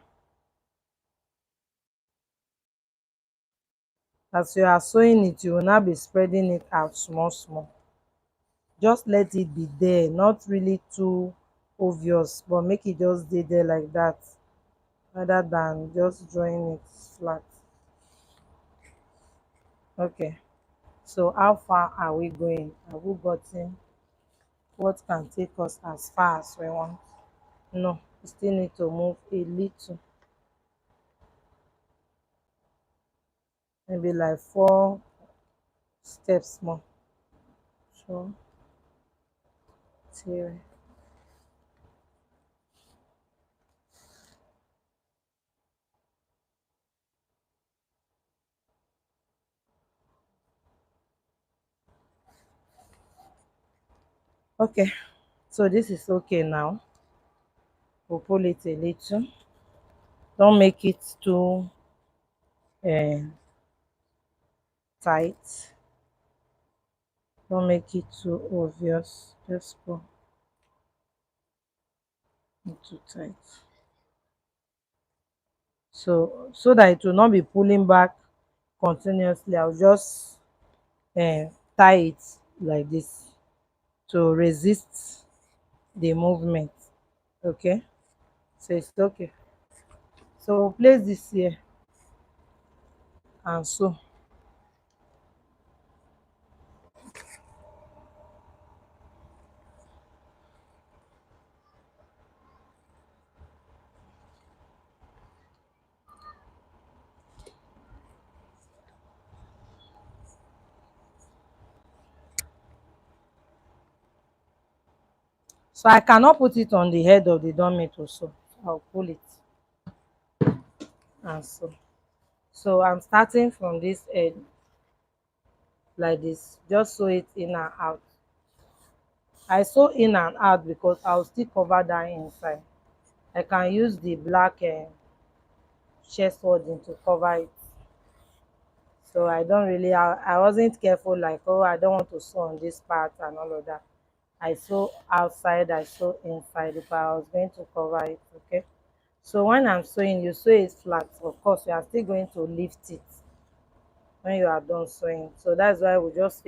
As you are sewing it, you will now be spreading it out small small. Just let it be there, not really too obvious, but make it just dey there like that, rather than just drawing it flat. Okay, so how far are we going? Have we gotten what can take us as far as we want? No, we still need to move a little, maybe like 4 steps more. So 3. Okay, so this is okay now. We'll pull it a little, don't make it too um tight, don't make it too obvious, just pull it too tight, so that it will not be pulling back continuously. I'll just tie it like this to resist the movement. Okay, so it's okay. So we'll place this here and sew. So I cannot put it on the head of the dummy to sew. I'll pull it and sew. So I'm starting from this edge like this, just sew it in and out. I sew in and out because I'll still cover that inside. I can use the black chest wording to cover it. So I don't really, I wasn't careful like, oh, I don't want to sew on this part and all of that. I sew outside, I sew inside because I was going to cover it. Okay. So when I'm sewing, you sew it flat. Of course, you are still going to lift it when you are done sewing. So that's why we just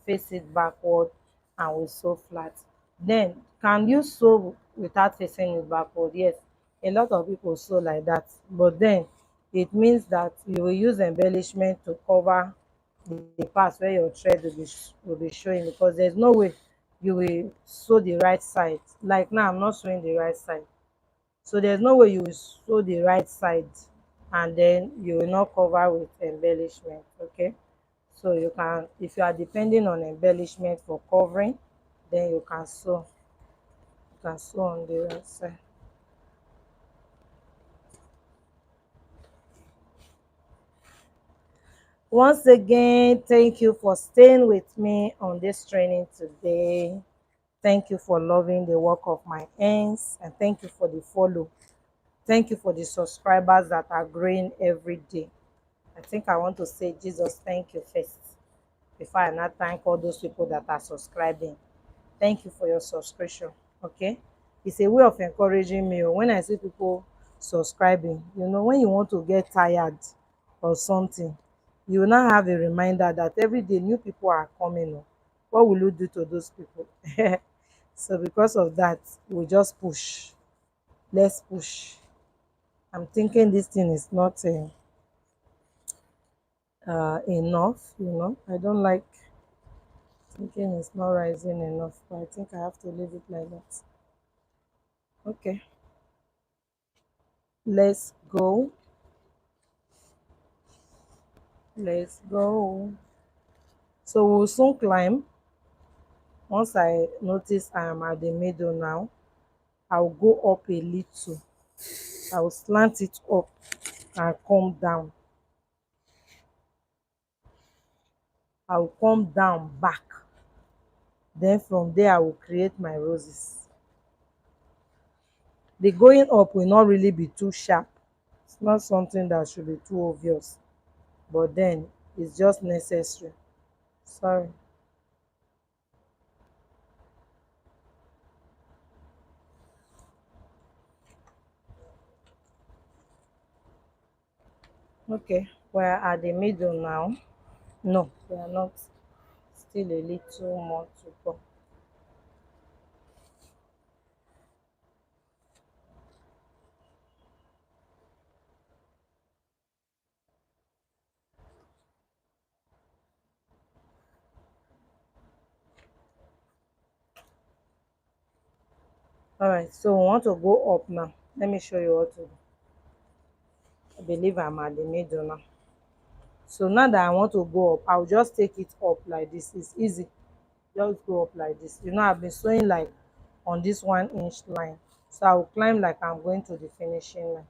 face it backward and we sew flat. Then can you sew without facing it backward? Yes, a lot of people sew like that, but then it means that you will use embellishment to cover the parts where your thread will be showing, because there's no way you will sew the right side. Like now I'm not sewing the right side, so there's no way you will sew the right side and then you will not cover with embellishment. Okay, so you can, if you are depending on embellishment for covering, then you can sew on the right side. Once again, thank you for staying with me on this training today. Thank you for loving the work of my hands, and thank you for the follow. Thank you for the subscribers that are growing every day. I think I want to say, Jesus, thank you first before I now thank all those people that are subscribing. Thank you for your subscription. Okay, it's a way of encouraging me. When I see people subscribing, when you want to get tired or something, you will now have a reminder that every day new people are coming. What will you do to those people? So because of that, we just push. Let's push. I'm thinking this thing is not enough. I don't like thinking it's not rising enough, but I think I have to leave it like that. Okay, let's go. Let's go. So we'll soon climb. Once I notice I am at the middle now, I'll go up a little. I'll slant it up and come down. I'll come down back. Then from there, I will create my roses. The going up will not really be too sharp. It's not something that should be too obvious, but then it's just necessary. Sorry. Okay, we're at the middle now. No, we are not. Still a little more to go. All right, so we want to go up now. Let me show you what to do. I believe I'm at the middle now. So now that I want to go up, I'll just take it up like this. It's easy. Just go up like this. I've been sewing like on this 1 inch line. So I'll climb like I'm going to the finishing line.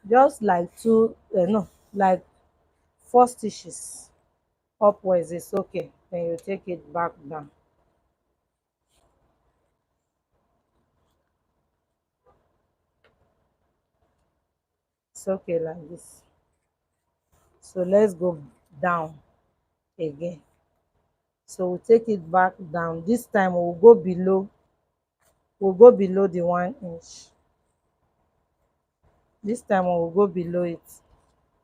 Just like no, like 4 stitches upwards is okay. Then you take it back down. It's okay like this. So let's go down again. So we'll take it back down. This time we'll go below the 1 inch. This time we'll go below it.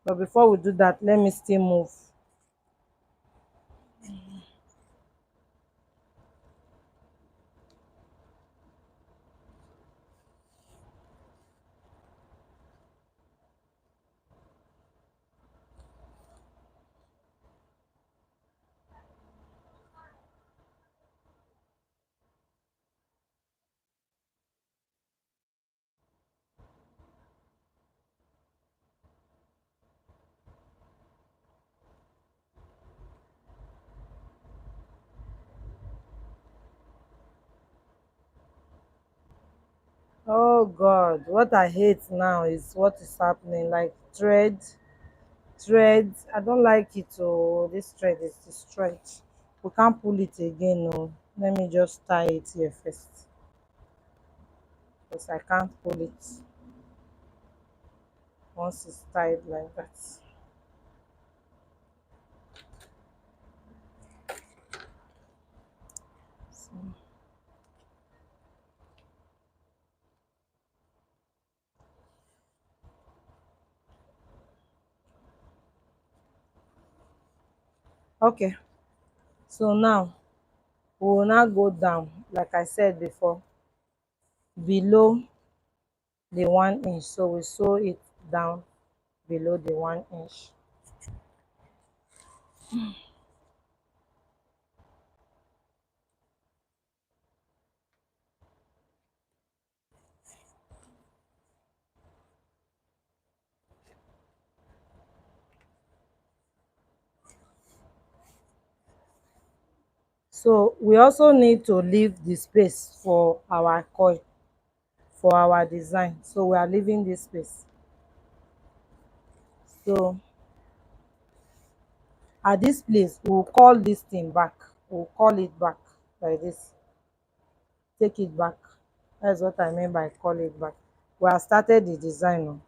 But before we do that, let me still move. Oh God, what I hate now is what is happening. Like thread. I don't like it. Oh, this thread is destroyed. We can't pull it again. No, let me just tie it here first, because I can't pull it once it's tied like that. So, okay, so now we will now go down, like I said before, below the 1 inch. So we sew it down below the 1 inch. So we also need to leave the space for our coil, for our design. So we are leaving this space. So at this place, we'll call this thing back. We'll call it back like this. Take it back. That's what I mean by call it back. We have started the design now.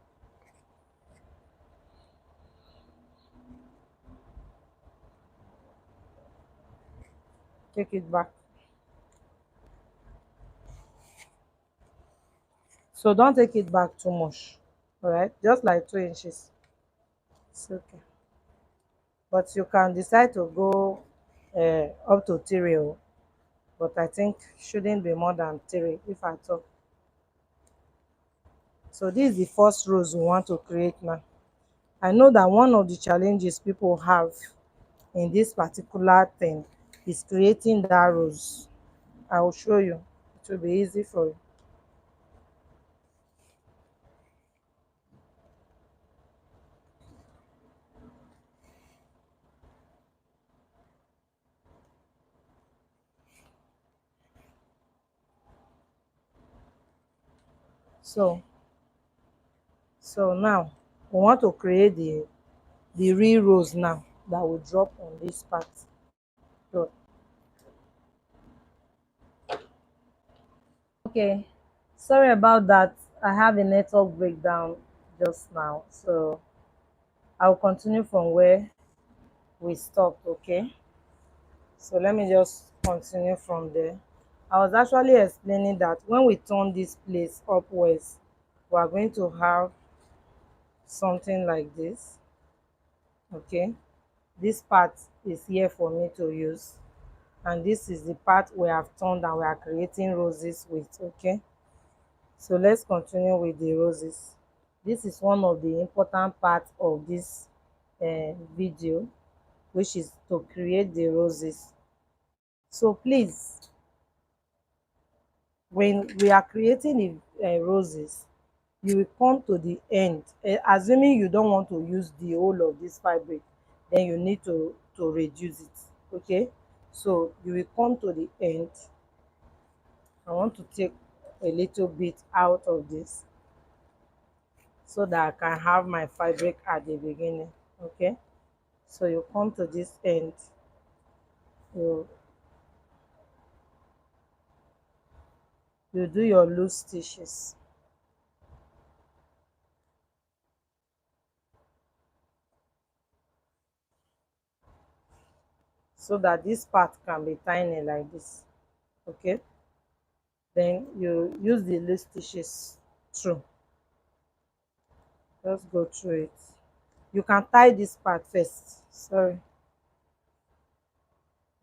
Take it back. So don't take it back too much. All right, just like 2 inches. It's okay. But you can decide to go up to three. Oh, but I think shouldn't be more than three if at all. So this is the first rows we want to create now. I know that one of the challenges people have in this particular thing is creating that rows. I will show you. It will be easy for you. So now we want to create the real rows now that will drop on this part. So okay, sorry about that. I have a network breakdown just now, so I'll continue from where we stopped. Okay, so let me just continue from there. I was actually explaining that when we turn this place upwards, we are going to have something like this. Okay, this part is here for me to use, and this is the part we have turned and we are creating roses with. Okay, so let's continue with the roses. This is one of the important parts of this video, which is to create the roses. So please, when we are creating the roses, you will come to the end, assuming you don't want to use the whole of this fabric, then you need to reduce it. Okay, so you will come to the end. I want to take a little bit out of this so that I can have my fabric at the beginning. Okay, so you come to this end, you you do your loose stitches so that this part can be tiny like this. Okay, then you use the loose stitches through, just go through it. You can tie this part first. Sorry,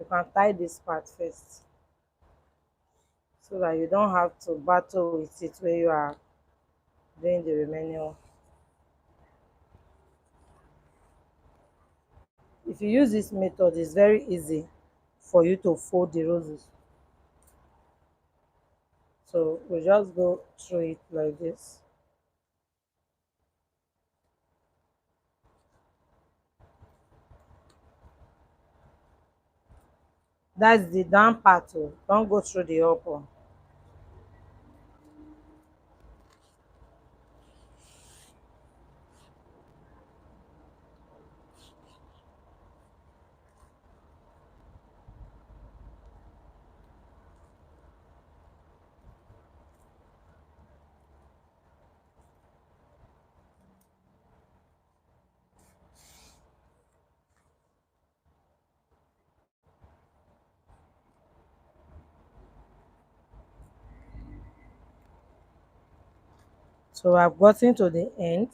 you can tie this part first so that you don't have to battle with it when you are doing the remaining one. If you use this method, it's very easy for you to fold the roses. So we just go through it like this. That's the down part. Oh, don't go through the up one. So I've gotten to the end.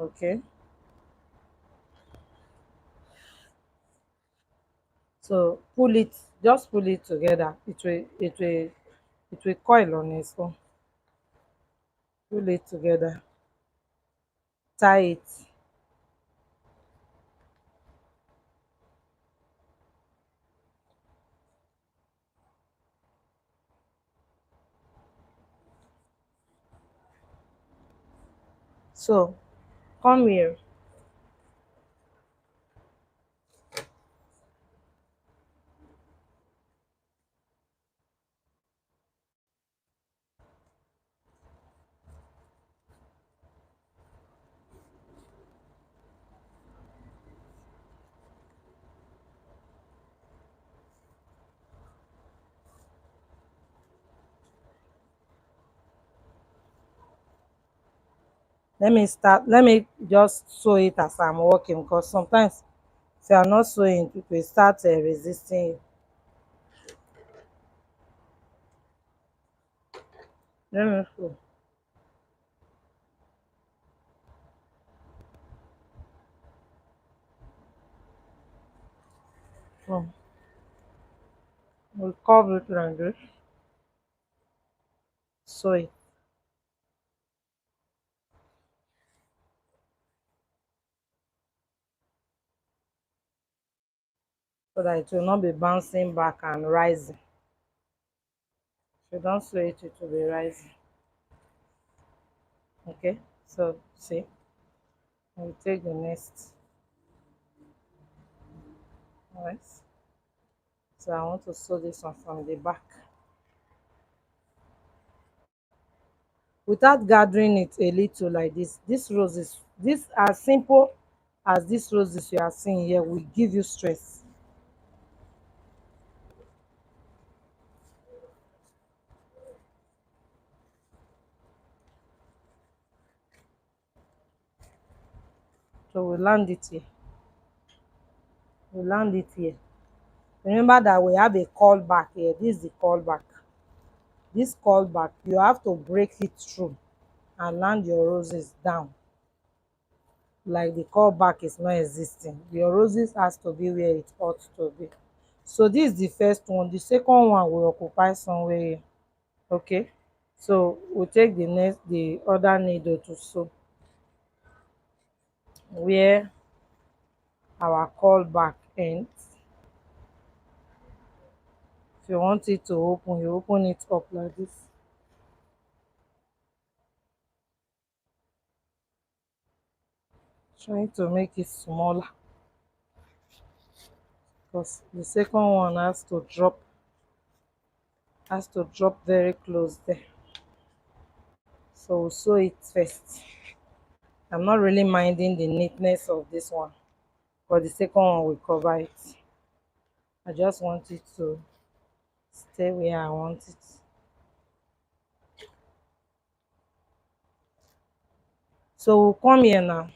Okay, so pull it, just pull it together. It will coil on its own. Pull it together, tie it. So come here. Let me just sew it as I'm working, because sometimes if you are not sewing, it will start resisting you. Let me sew. So we'll curve it like this. Sew it so that it will not be bouncing back and rising. If you don't sew it, it will be rising. Okay, so see, we'll take the next. Right. So I want to sew this one from the back without gathering it a little like this. This roses, this as simple as this roses you are seeing here, will give you stress. So we land it here. We land it here. Remember that we have a call back here. This is the call back. This call back, you have to break it through and land your roses down. Like the call back is not existing. Your roses has to be where it ought to be. So this is the first one. The second one will occupy somewhere here. Okay. So we'll take the other needle to sew where our call back ends. If you want it to open, you open it up like this. Trying to make it smaller because the second one has to drop very close there. So we'll sew it first. I'm not really minding the neatness of this one, but the second one will cover it. I just want it to stay where I want it. So we'll come here now.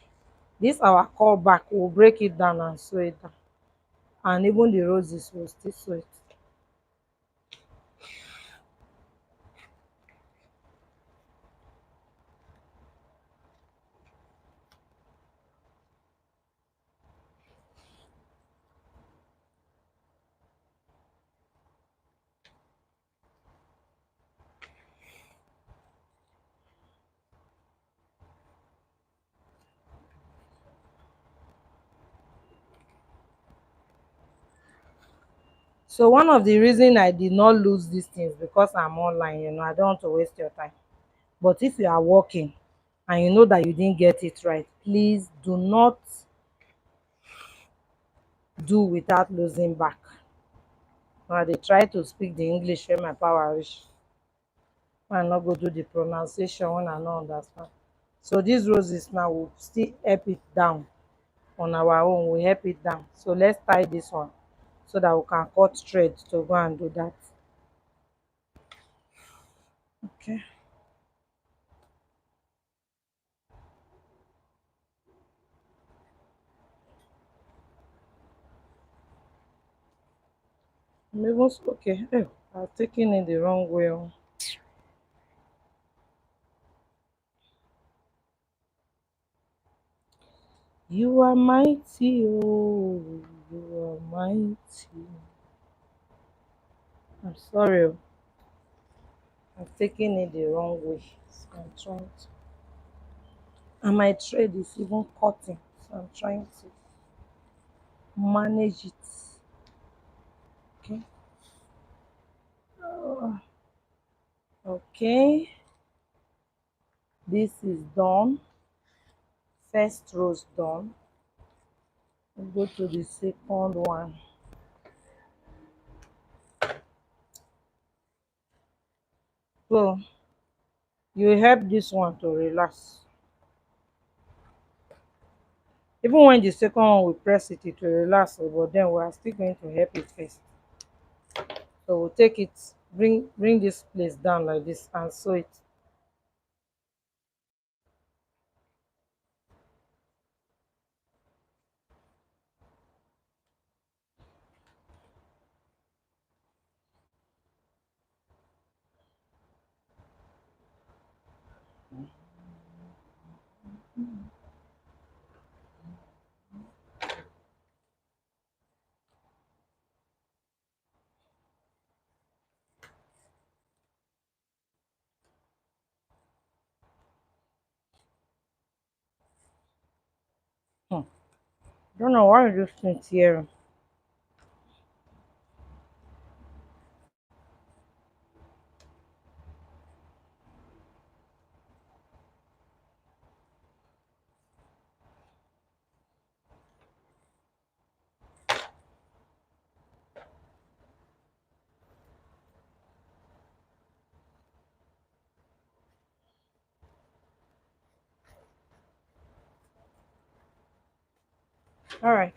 This our call back, we'll break it down and sew it down. And even the roses will still sew it. So one of the reason I did not lose these things because I'm online, I don't want to waste your time. But if you are working and you know that you didn't get it right, please do not do without losing back. Now they try to speak the English where my power reach. I not go do the pronunciation when I not understand. So these roses now will still help it down on our own. We help it down. So let's tie this one so that we can cut thread to go and do that. Okay. I'm even okay. I've taken it the wrong way. Oh. You are mighty, oh, you are mighty. I'm sorry, oh, I'm taking it the wrong way. So I'm trying to, and my thread is even cutting. So I'm trying to manage it. Okay. Oh, okay. This is done. First row is done. We'll go to the second one. So you help this one to relax. Even when the second one we press it, it will relax, oh, but then we are still going to help it first. So we'll take it, bring this place down like this and sew it. Hmm. Don't know why this thing here. All right,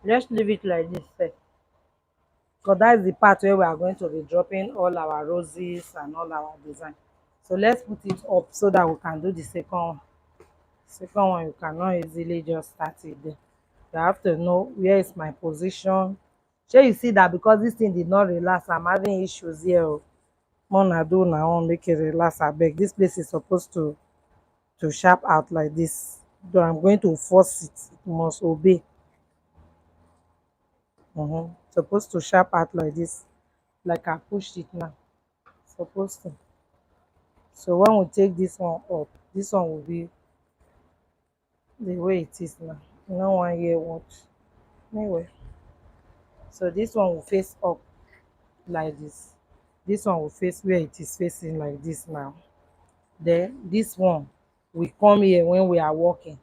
let's leave it like this first. Because that's the part where we are going to be dropping all our roses and all our design. So let's put it up so that we can do the second one. Second one, you cannot easily just start it there. You have to know where is my position. Shey you see that because this thing did not relax, I'm having issues here. Oh. Mona do na one make it relax abeg. This place is supposed to sharp out like this. Though I'm going to force it, it must obey. Supposed to sharp out like this, like I pushed it now. Supposed to. So when we take this one up, this one will be the way it is now. No one here what. Anyway, so this one will face up like this. This one will face where it is facing like this now. Then this one will come here when we are walking.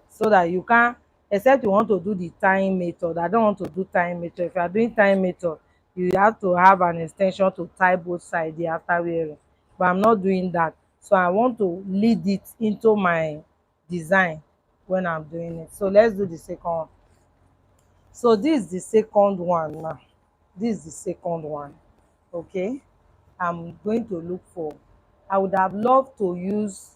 So that you can, except you want to do the tying method. I don't want to do tying method. If you are doing tying method, you have to have an extension to tie both sides there after wearing, but I'm not doing that. So I want to lead it into my design when I'm doing it. So let's do the second one. So this is the second one now. This is the second one. Okay, I'm going to look for, I would have loved to use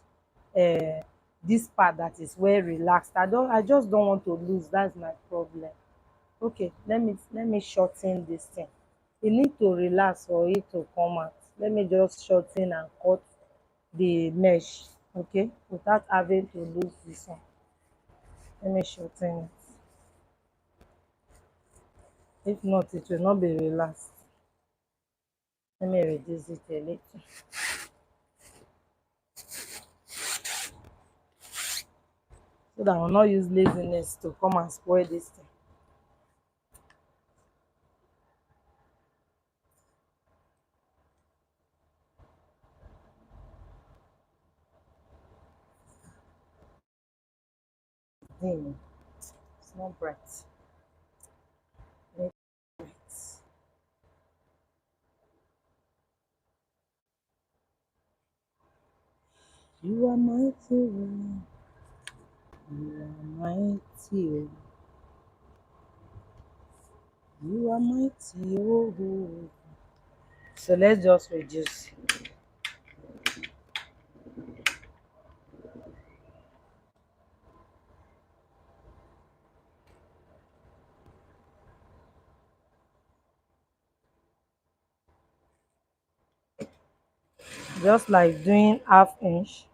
this part that is well relaxed. I just don't want to lose. That's my problem. Okay, let me shorten this thing. You need to relax for it to come out. Let me just shorten and cut the mesh, okay, without having to lose this one. Let me shorten it. If not, it will not be relaxed. Let me reduce it a little. So that I will not use laziness to come and spoil this thing. It's not bright. Make it bright. You are mighty, oh. You are mighty, oh. You are mighty, oh. So let's just reduce. Just like doing half inch.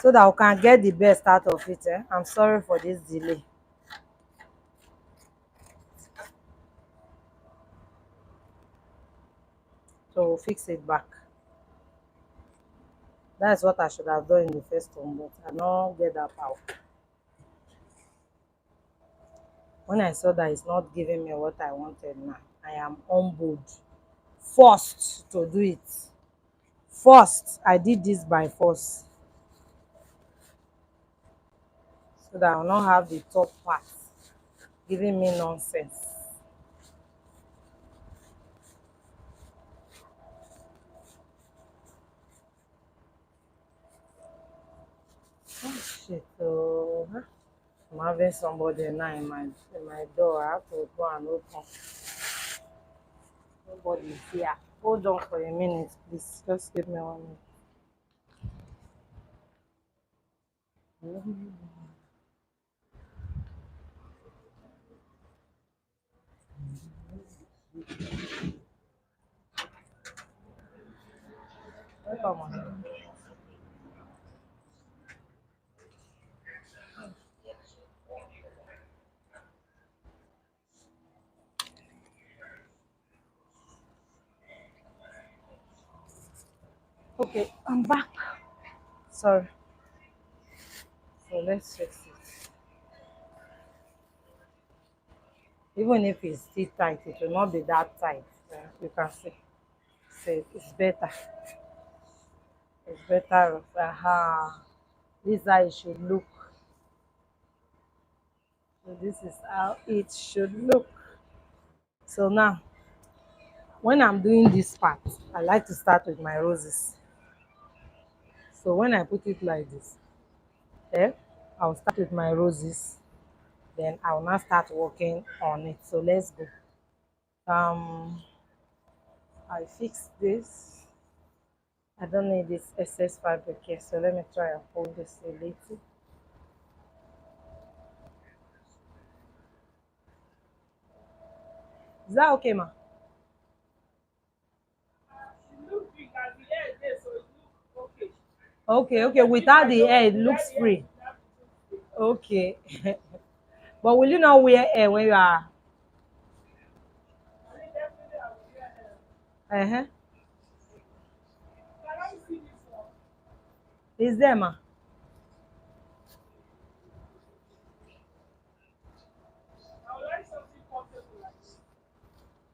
so that we can get the best out of it. I'm sorry for this delay. So we'll fix it back. That's what I should have done in the first one, but I don't get that power. When I saw that it's not giving me what I wanted now, I am humbled, forced to do it. Forced. I did this by force so that I will not have the top part giving me nonsense. Oh shit! So I'm having somebody now in my door. I have to go and open. Nobody is here. Hold on for a minute, please. Just give me 1 minute. Come on. Okay, I'm back. Sorry. So let's fix it. Even if it's still tight, it will not be that tight. You can see. See, it's better. It's better. Aha. This is how it should look. So this is how it should look. So now, when I'm doing this part, I like to start with my roses. So when I put it like this, I'll start with my roses. Then I'll now start working on it. So let's go. I fixed this. I don't need this excess fabric here, so let me try and hold this a little. Is that okay, ma? Okay, okay. Without the hair, it looks free. Okay. But will you not wear hair when you are? Uh-huh. Is there, ma?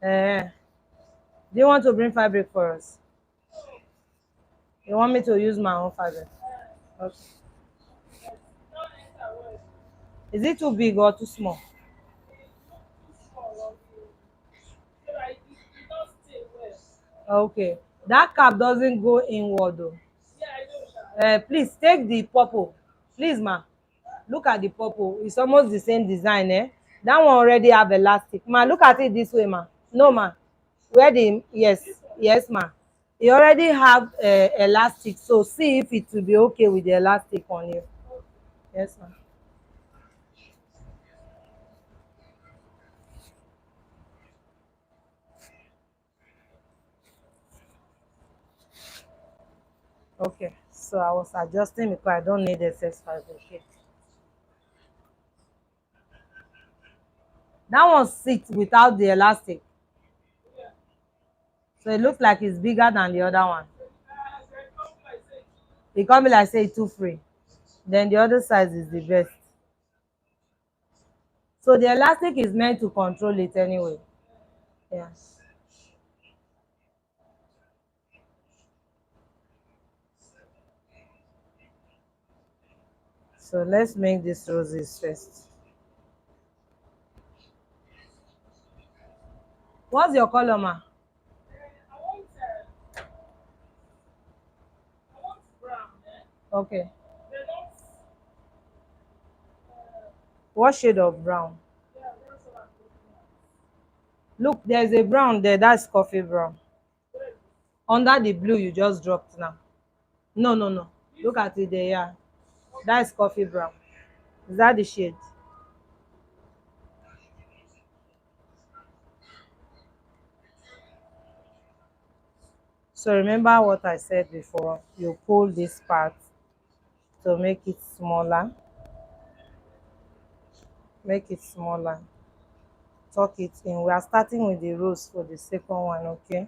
Uh, do you want to bring fabric for us? You want me to use my own fabric? Okay. Is it too big or too small? Okay. That cap doesn't go inward though. Please take the purple. Please, ma. Look at the purple. It's almost the same design, eh? That one already have elastic. Ma, look at it this way, ma. No, ma. Where the yes, yes, ma. You already have elastic, so see if it will be okay with the elastic on you. Yes, ma. Okay. So I was adjusting because I don't need excess fabric. Okay. That one sits without the elastic, so it looks like it's bigger than the other one. It come be like say it's too free. Then the other size is the best. So the elastic is meant to control it anyway. Yeah. So let's make this roses first. What's your color, ma? Okay. What shade of brown? Look, there's a brown there. That's coffee brown. Under the blue you just dropped now. No, no, no. Look at it there. Yeah. That's coffee brown. Is that the shade? So remember what I said before. You pull this part to make it smaller, make it smaller, tuck it in. We are starting with the rose for the second one, okay?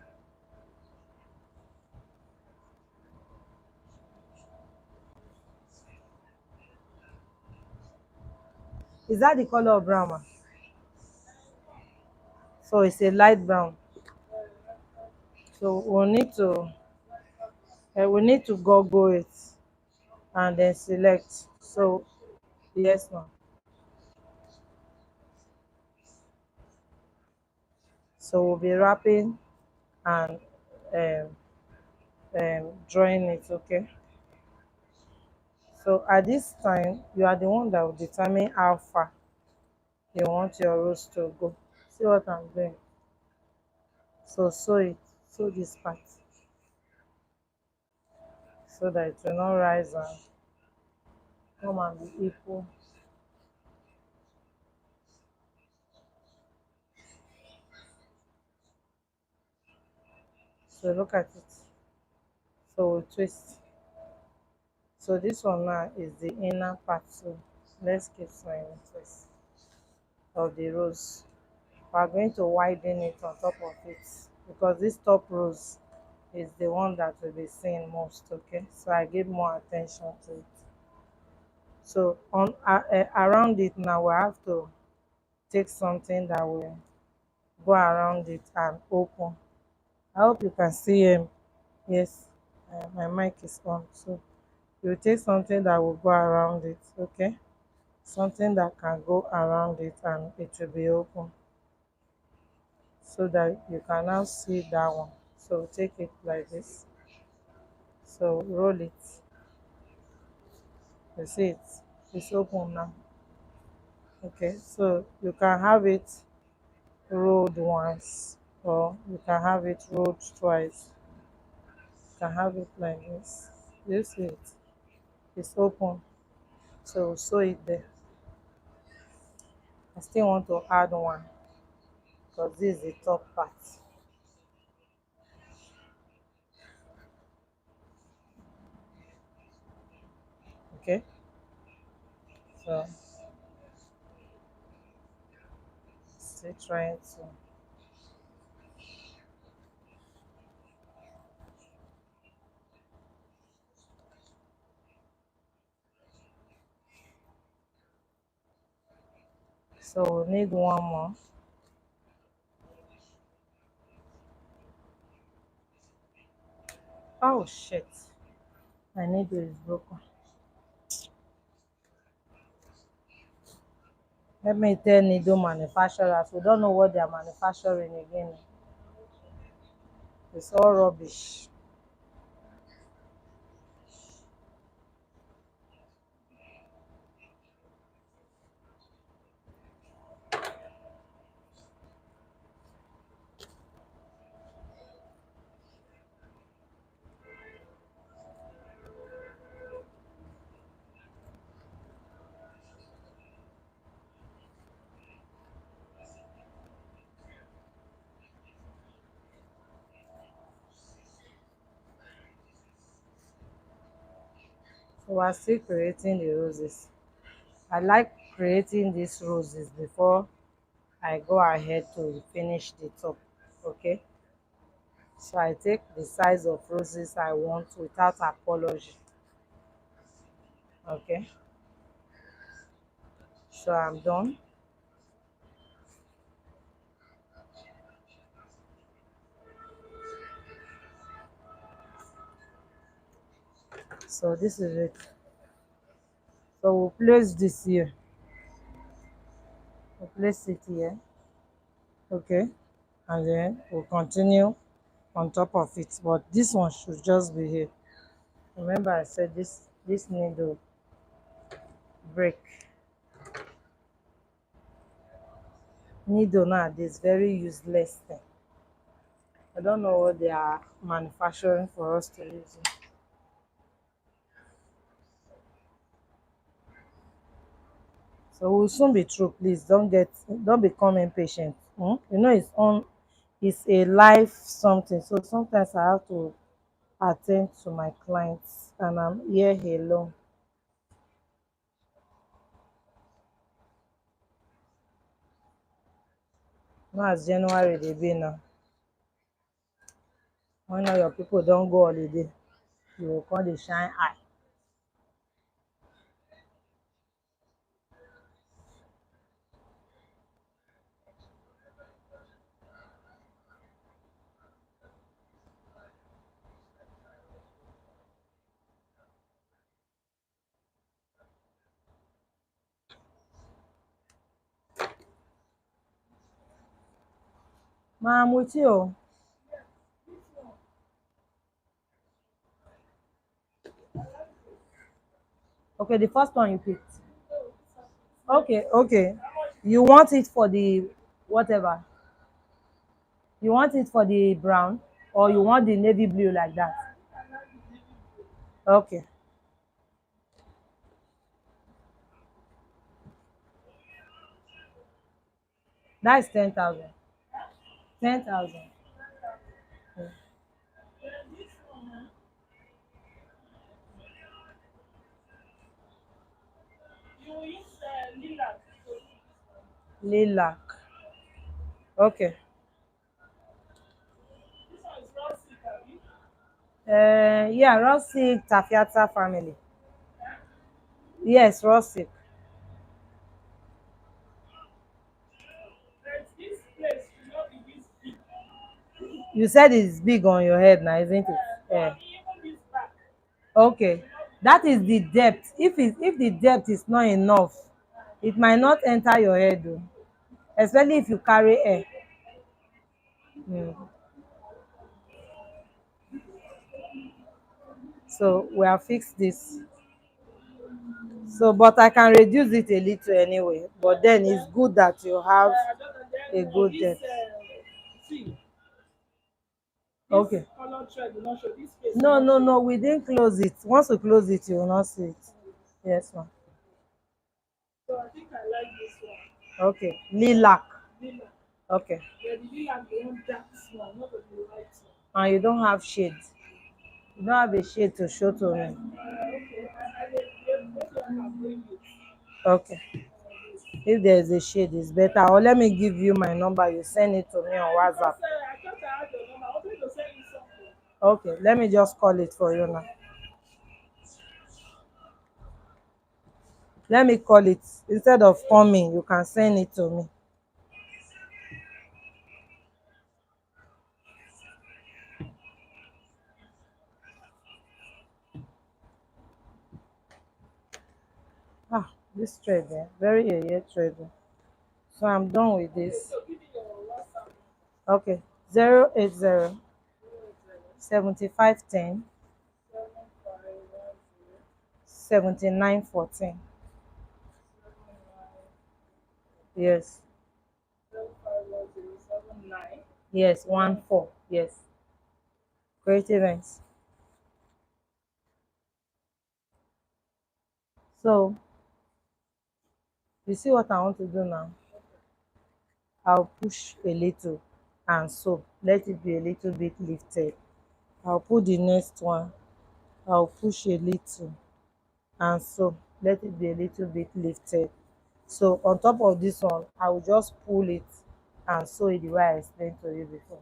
Is that the color of brown, ma? So it's a light brown. So we need to go it and then select. So yes, ma'am. So we'll be wrapping and um, drawing it, okay? So at this time, you are the one that will determine how far you want your rose to go. See what I'm doing? So sew it, sew this part so that it will not rise and come and be equal. So look at it. So we'll twist. So this one now is the inner part. So let's keep sewing it first of the rose. We are going to widen it on top of it because this top rose is the one that will be seen most, okay? So I give more attention to it. So on around it now we have to take something that will go around it and open. I hope you can see him. Yes, my mic is on. So you take something that will go around it, okay? Something that can go around it and it will be open so that you can now see that one. So take it like this. So roll it. You see it. It's open now. Okay, so you can have it rolled once or you can have it rolled twice. You can have it like this. You see it. It's open. So sew it there. I still want to add one because this is the top part. Okay, so still trying to. So we need one more. Oh shit, my needle is broken. Let me tell needle manufacturers, we don't know what they are manufacturing again. It's all rubbish. So we're still creating the roses. I like creating these roses before I go ahead to finish the top. Okay, so I take the size of roses I want without apology. Okay, so I'm done. So this is it. So we'll place this here. We'll place it here. Okay, and then we'll continue on top of it, but this one should just be here. Remember I said this needle break. Needle nowadays very useless thing. I don't know what they are manufacturing for us to use it. So we'll soon be through. Please don't become impatient. You know it's a life something. So sometimes I have to attend to my clients and I'm here alone. Now as January dey be now. When all your people don go holiday, you go come dey shine eye. Ma, I'm with you. Okay, the first one you picked. Okay, okay. You want it for the whatever. You want it for the brown or you want the navy blue like that? Okay. That's 10,000. 10,000. Lilac. Okay. Yeah, Rossic Tafiata family. Yes, Rossic. You said it's big on your head now, isn't it? Yeah. Okay. That is the depth. If the depth is not enough, it might not enter your head though. Especially if you carry hair. Mm. So we have fixed this. So, but I can reduce it a little anyway. But then it's good that you have a good depth. Okay. No, no, no, we didn't close it. Once we close it, you will not see it. Yes, ma'am. Okay. Lilac. Okay. And you don't have shade. You don't have a shade to show to me. Okay. If there is a shade, it's better. Or let me give you my number. You send it to me on WhatsApp. Okay. Let me just call it for you now. Let me call it. Instead of coming, you can send it to me. Ah, this thread, very thread. So I'm done with this. Okay. 080 7510 7914. Yes. Yes, 14. Yes. Great events. So you see what I want to do now? I'll push a little and sew. Let it be a little bit lifted. I'll put the next one. I'll push a little and sew. Let it be a little bit lifted. So on top of this one, I will just pull it and sew it the way I explained to you before.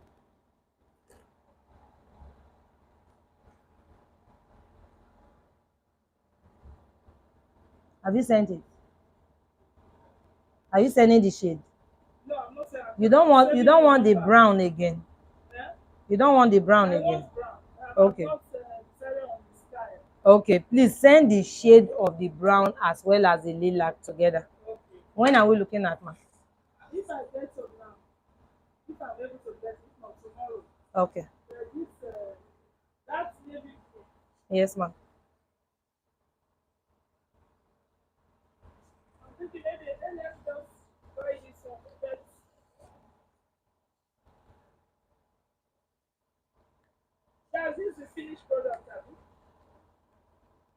Have you sent it? Are you sending the shade? You don't want the brown again. You don't want the brown again. Okay. Okay, please send the shade of the brown as well as the lilac together. When are we looking at, ma? Okay. Yes, ma.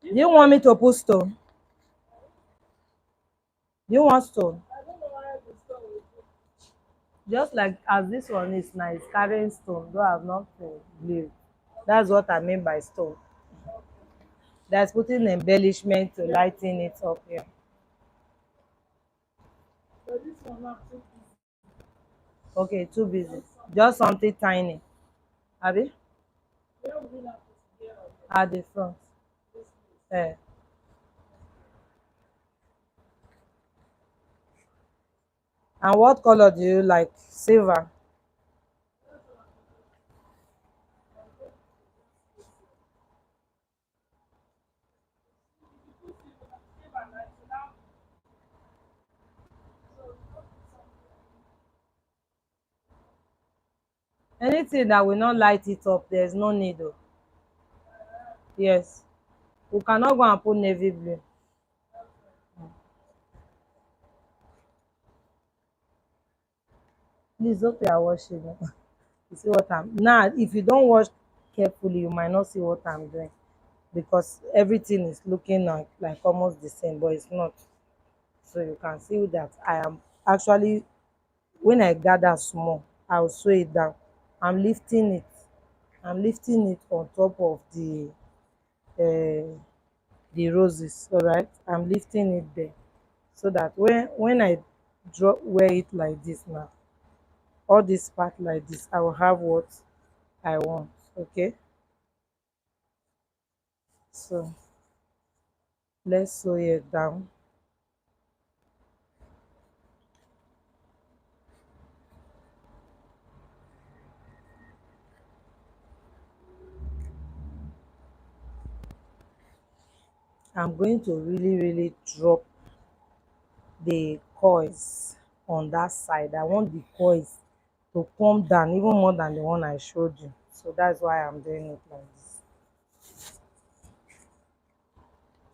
Do you want me to put stone? Do you want stone? Just like as this one is now, it's carrying stone, though I've not blue. That's what I mean by stone. That's putting embellishment to lighten it up here. Okay, too busy. Just something tiny. Abi? At the front. Eh. And what color do you like? Silver. Anything that will not light it up, there's no need. Oh. Yes. We cannot go and put navy blue. Please hope you are watching. You see what I'm now. If you don't watch carefully, you might not see what I'm doing because everything is looking like almost the same, but it's not. So you can see that I am actually, when I gather small, I'll sew it down. I'm lifting it. I'm lifting it on top of the roses. All right, I'm lifting it there so that when I drop wear it like this now, all this part like this, I will have what I want. Okay, so let's sew it down. I'm going to really drop the coils on that side. I want the coils to come down even more than the one I showed you. So that's why I'm doing it like this.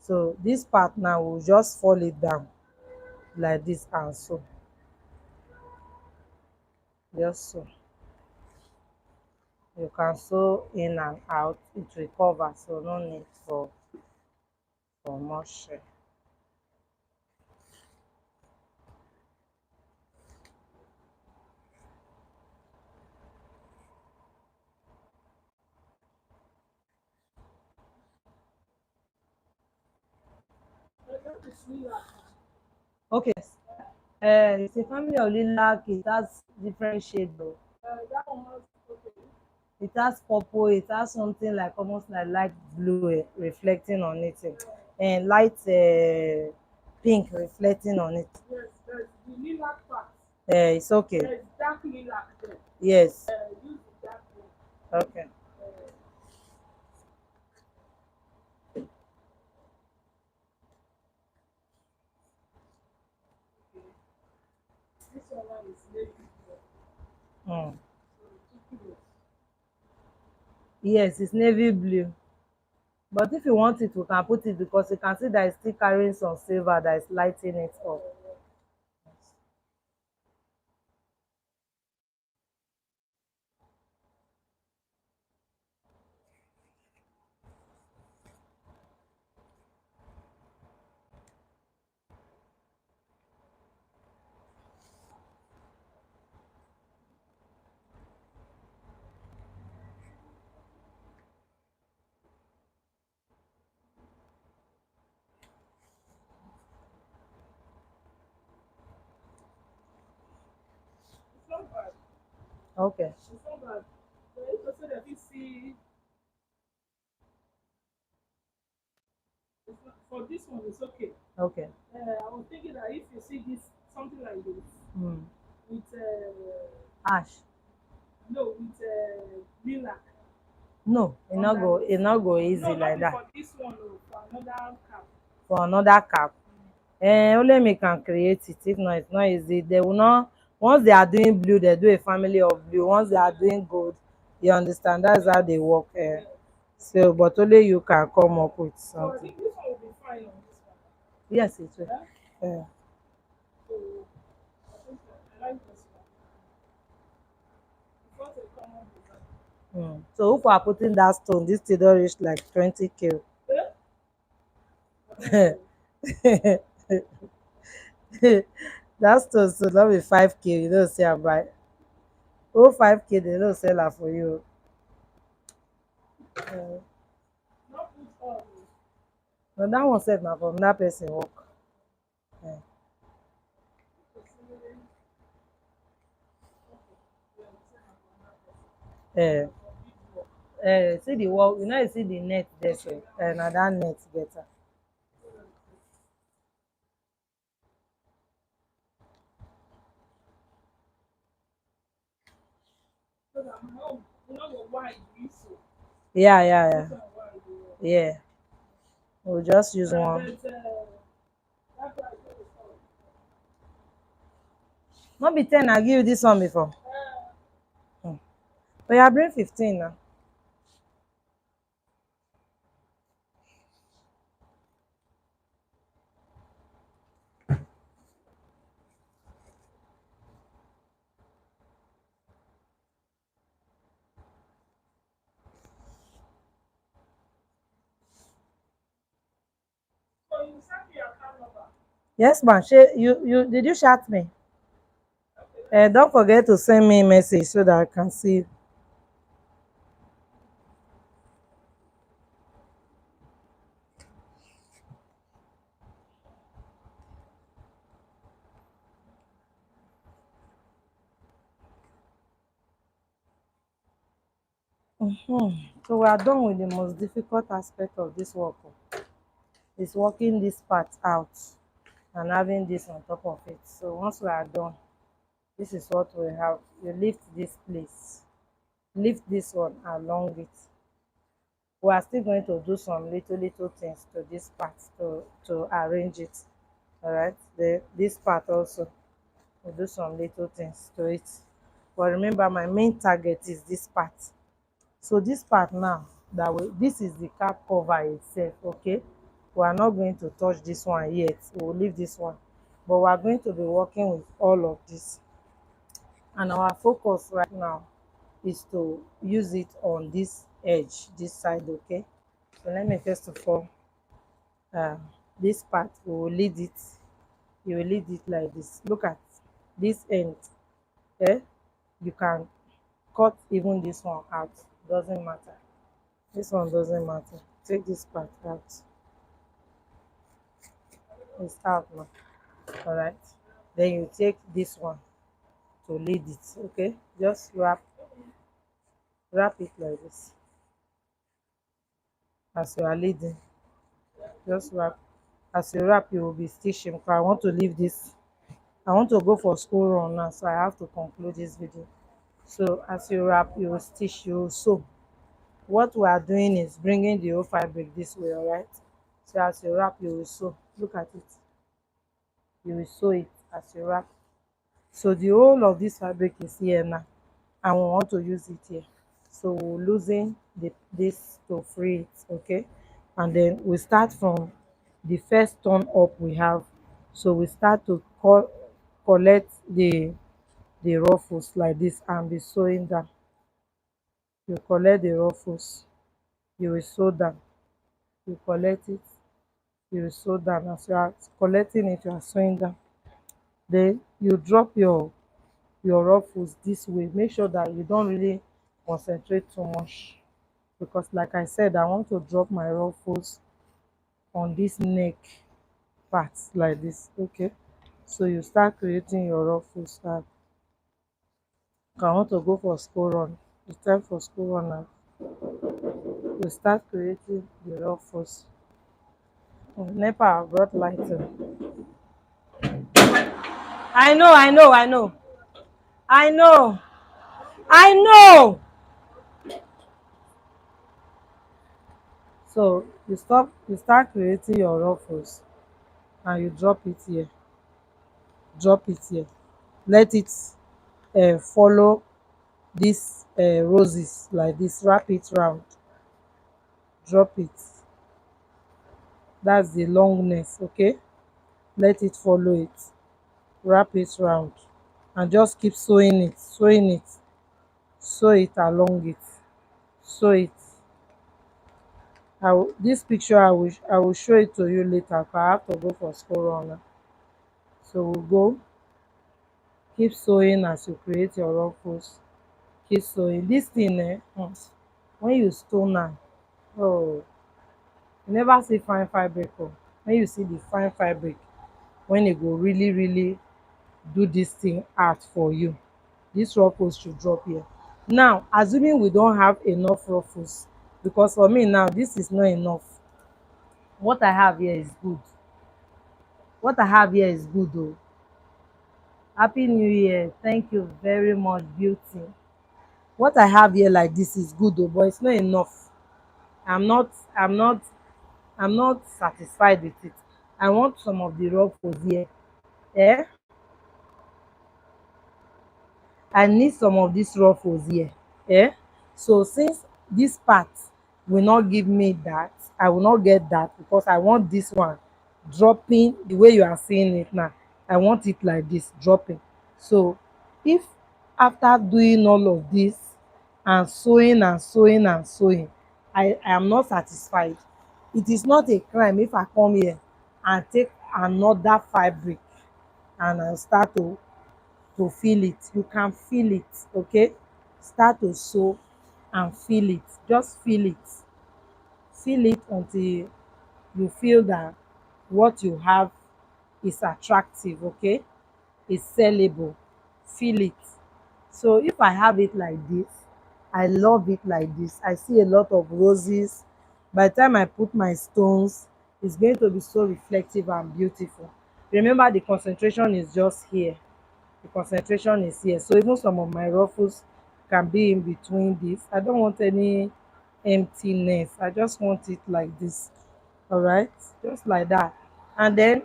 So this part now will just fall it down like this and so. Just so. You can sew in and out. It will cover, so no need for much. Okay. It's a family of lilac. It has different shade though. It has purple, it has something like almost like light blue reflecting on it, and light pink reflecting on it. It's okay. Yes. Okay. Mm. Yes, it's navy blue. But if you want it, we can put it because you can see that it's still carrying some silver that is lighting it up. Okay. Okay. Mm. Ash. No, it not go easy like that. For another cap. Only me can create it. If not, it's not easy. They will not. Once they are doing blue, they do a family of blue. Once they are doing gold, you understand. That's how they work. So, but only you can come up with something. Yes, it will. Uh, So, if we are putting that stone, this still don't reach like 20K. That stone so not be 5K. You don't say I buy. Oh, 5K, they don't sell her for you. Uh, but that one said now from that person work. Uh, uh, see the wall, you know, you see the net there, so na that net get am. Yeah, yeah, yeah, yeah. We'll just use one. No be 10, I give you this one before. Hmm. But you bring 15 now. Yes, man. You did you chat me? Don't forget to send me a message so that I can see. So we are done with the most difficult aspect of this work. Is working this part out and having this on top of it. So once we are done, this is what we have. You lift this place, lift this one along it. We are still going to do some little things to this part to arrange it. All right, this part also, we'll do some little things to it. But remember, my main target is this part. So this part now, this is the cap cover itself. Okay, we are not going to touch this one yet, we'll leave this one, but we are going to be working with all of this, and our focus right now is to use it on this edge, this side. Okay, so let me first of all, uh, this part we will lead it, you will lead it like this. Look at this end. Eh, you can cut even this one out, doesn't matter. This one doesn't matter. Take this part out. It's out now. All right. Then you take this one to lead it. Okay. Just wrap it like this. As you are leading, just wrap. As you wrap, you will be stitching. Because I want to leave this. I want to go for school run now, so I have to conclude this video. So as you wrap, you will stitch. You will sew. What we are doing is bringing the whole fabric this way. All right. So as you wrap, you will sew. Look at it. You will sew it as you wrap. So the whole of this fabric is here now, and we want to use it here. So we'll loosen this to free it. Okay, and then we start from the first turn up we have. So we start to collect the ruffles like this and be sewing down. You collect the ruffles, you will sew down. You collect it, you will sew down. As you are collecting it, you are sewing down. Then you drop your ruffles this way. Make sure that you don't really concentrate too much, because like I said, I want to drop my ruffles on this neck part like this. Okay, so you start creating your ruffles. I want to go for school run. It's time for school run now. You start creating the ruffles. Nepa have brought lighting. I know, I know, I know. So you start creating your ruffles, and you drop it here, drop it here. Let it follow these roses like this. Wrap it round, drop it. That's the longness. Okay, let it follow it. Wrap it round, and just keep sewing it, sewing it, sew it along it, sew it. This picture I will show it to you later, because I have to go for school run now. So we'll go, keep sewing as you create your ruffles. Keep sewing this thing. When you sew now, oh, you never see fine fabric. Oh, when you see the fine fabric, when you go really do this thing out for you, this ruffles should drop here. Now assuming we don't have enough ruffles, because for me now this is not enough. What I have here is good. What I have here is good though. Happy New Year. Thank you very much, beauty. What I have here like this is good though, but it's not enough. I'm not I'm not I'm not satisfied with it. I want some of the ruffles here. Eh? I need some of these ruffles here. Eh? So since this part will not give me that, I will not get that because I want this one dropping the way you are seeing it now. I want it like this dropping. So if after doing all of this and sewing and sewing and sewing, I am not satisfied, it is not a crime if I come here and take another fabric and I start to feel it. You can feel it, okay? Start to sew and feel it. Just feel it. Feel it until you feel that what you have is attractive, okay? Is sellable. Feel it. So if I have it like this, I love it like this. I see a lot of roses. By the time I put my stones, it's going to be so reflective and beautiful. Remember, the concentration is just here. The concentration is here. So even some of my ruffles can be in between this. I don't want any emptiness. I just want it like this. All right, just like that. And then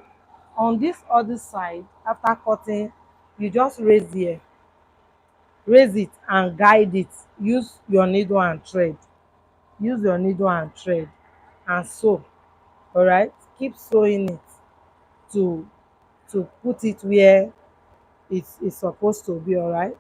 on this other side, after cutting, you just raise it and guide it. Use your needle and thread. Use your needle and thread and sew. All right, keep sewing it to put it where it's supposed to be. All right.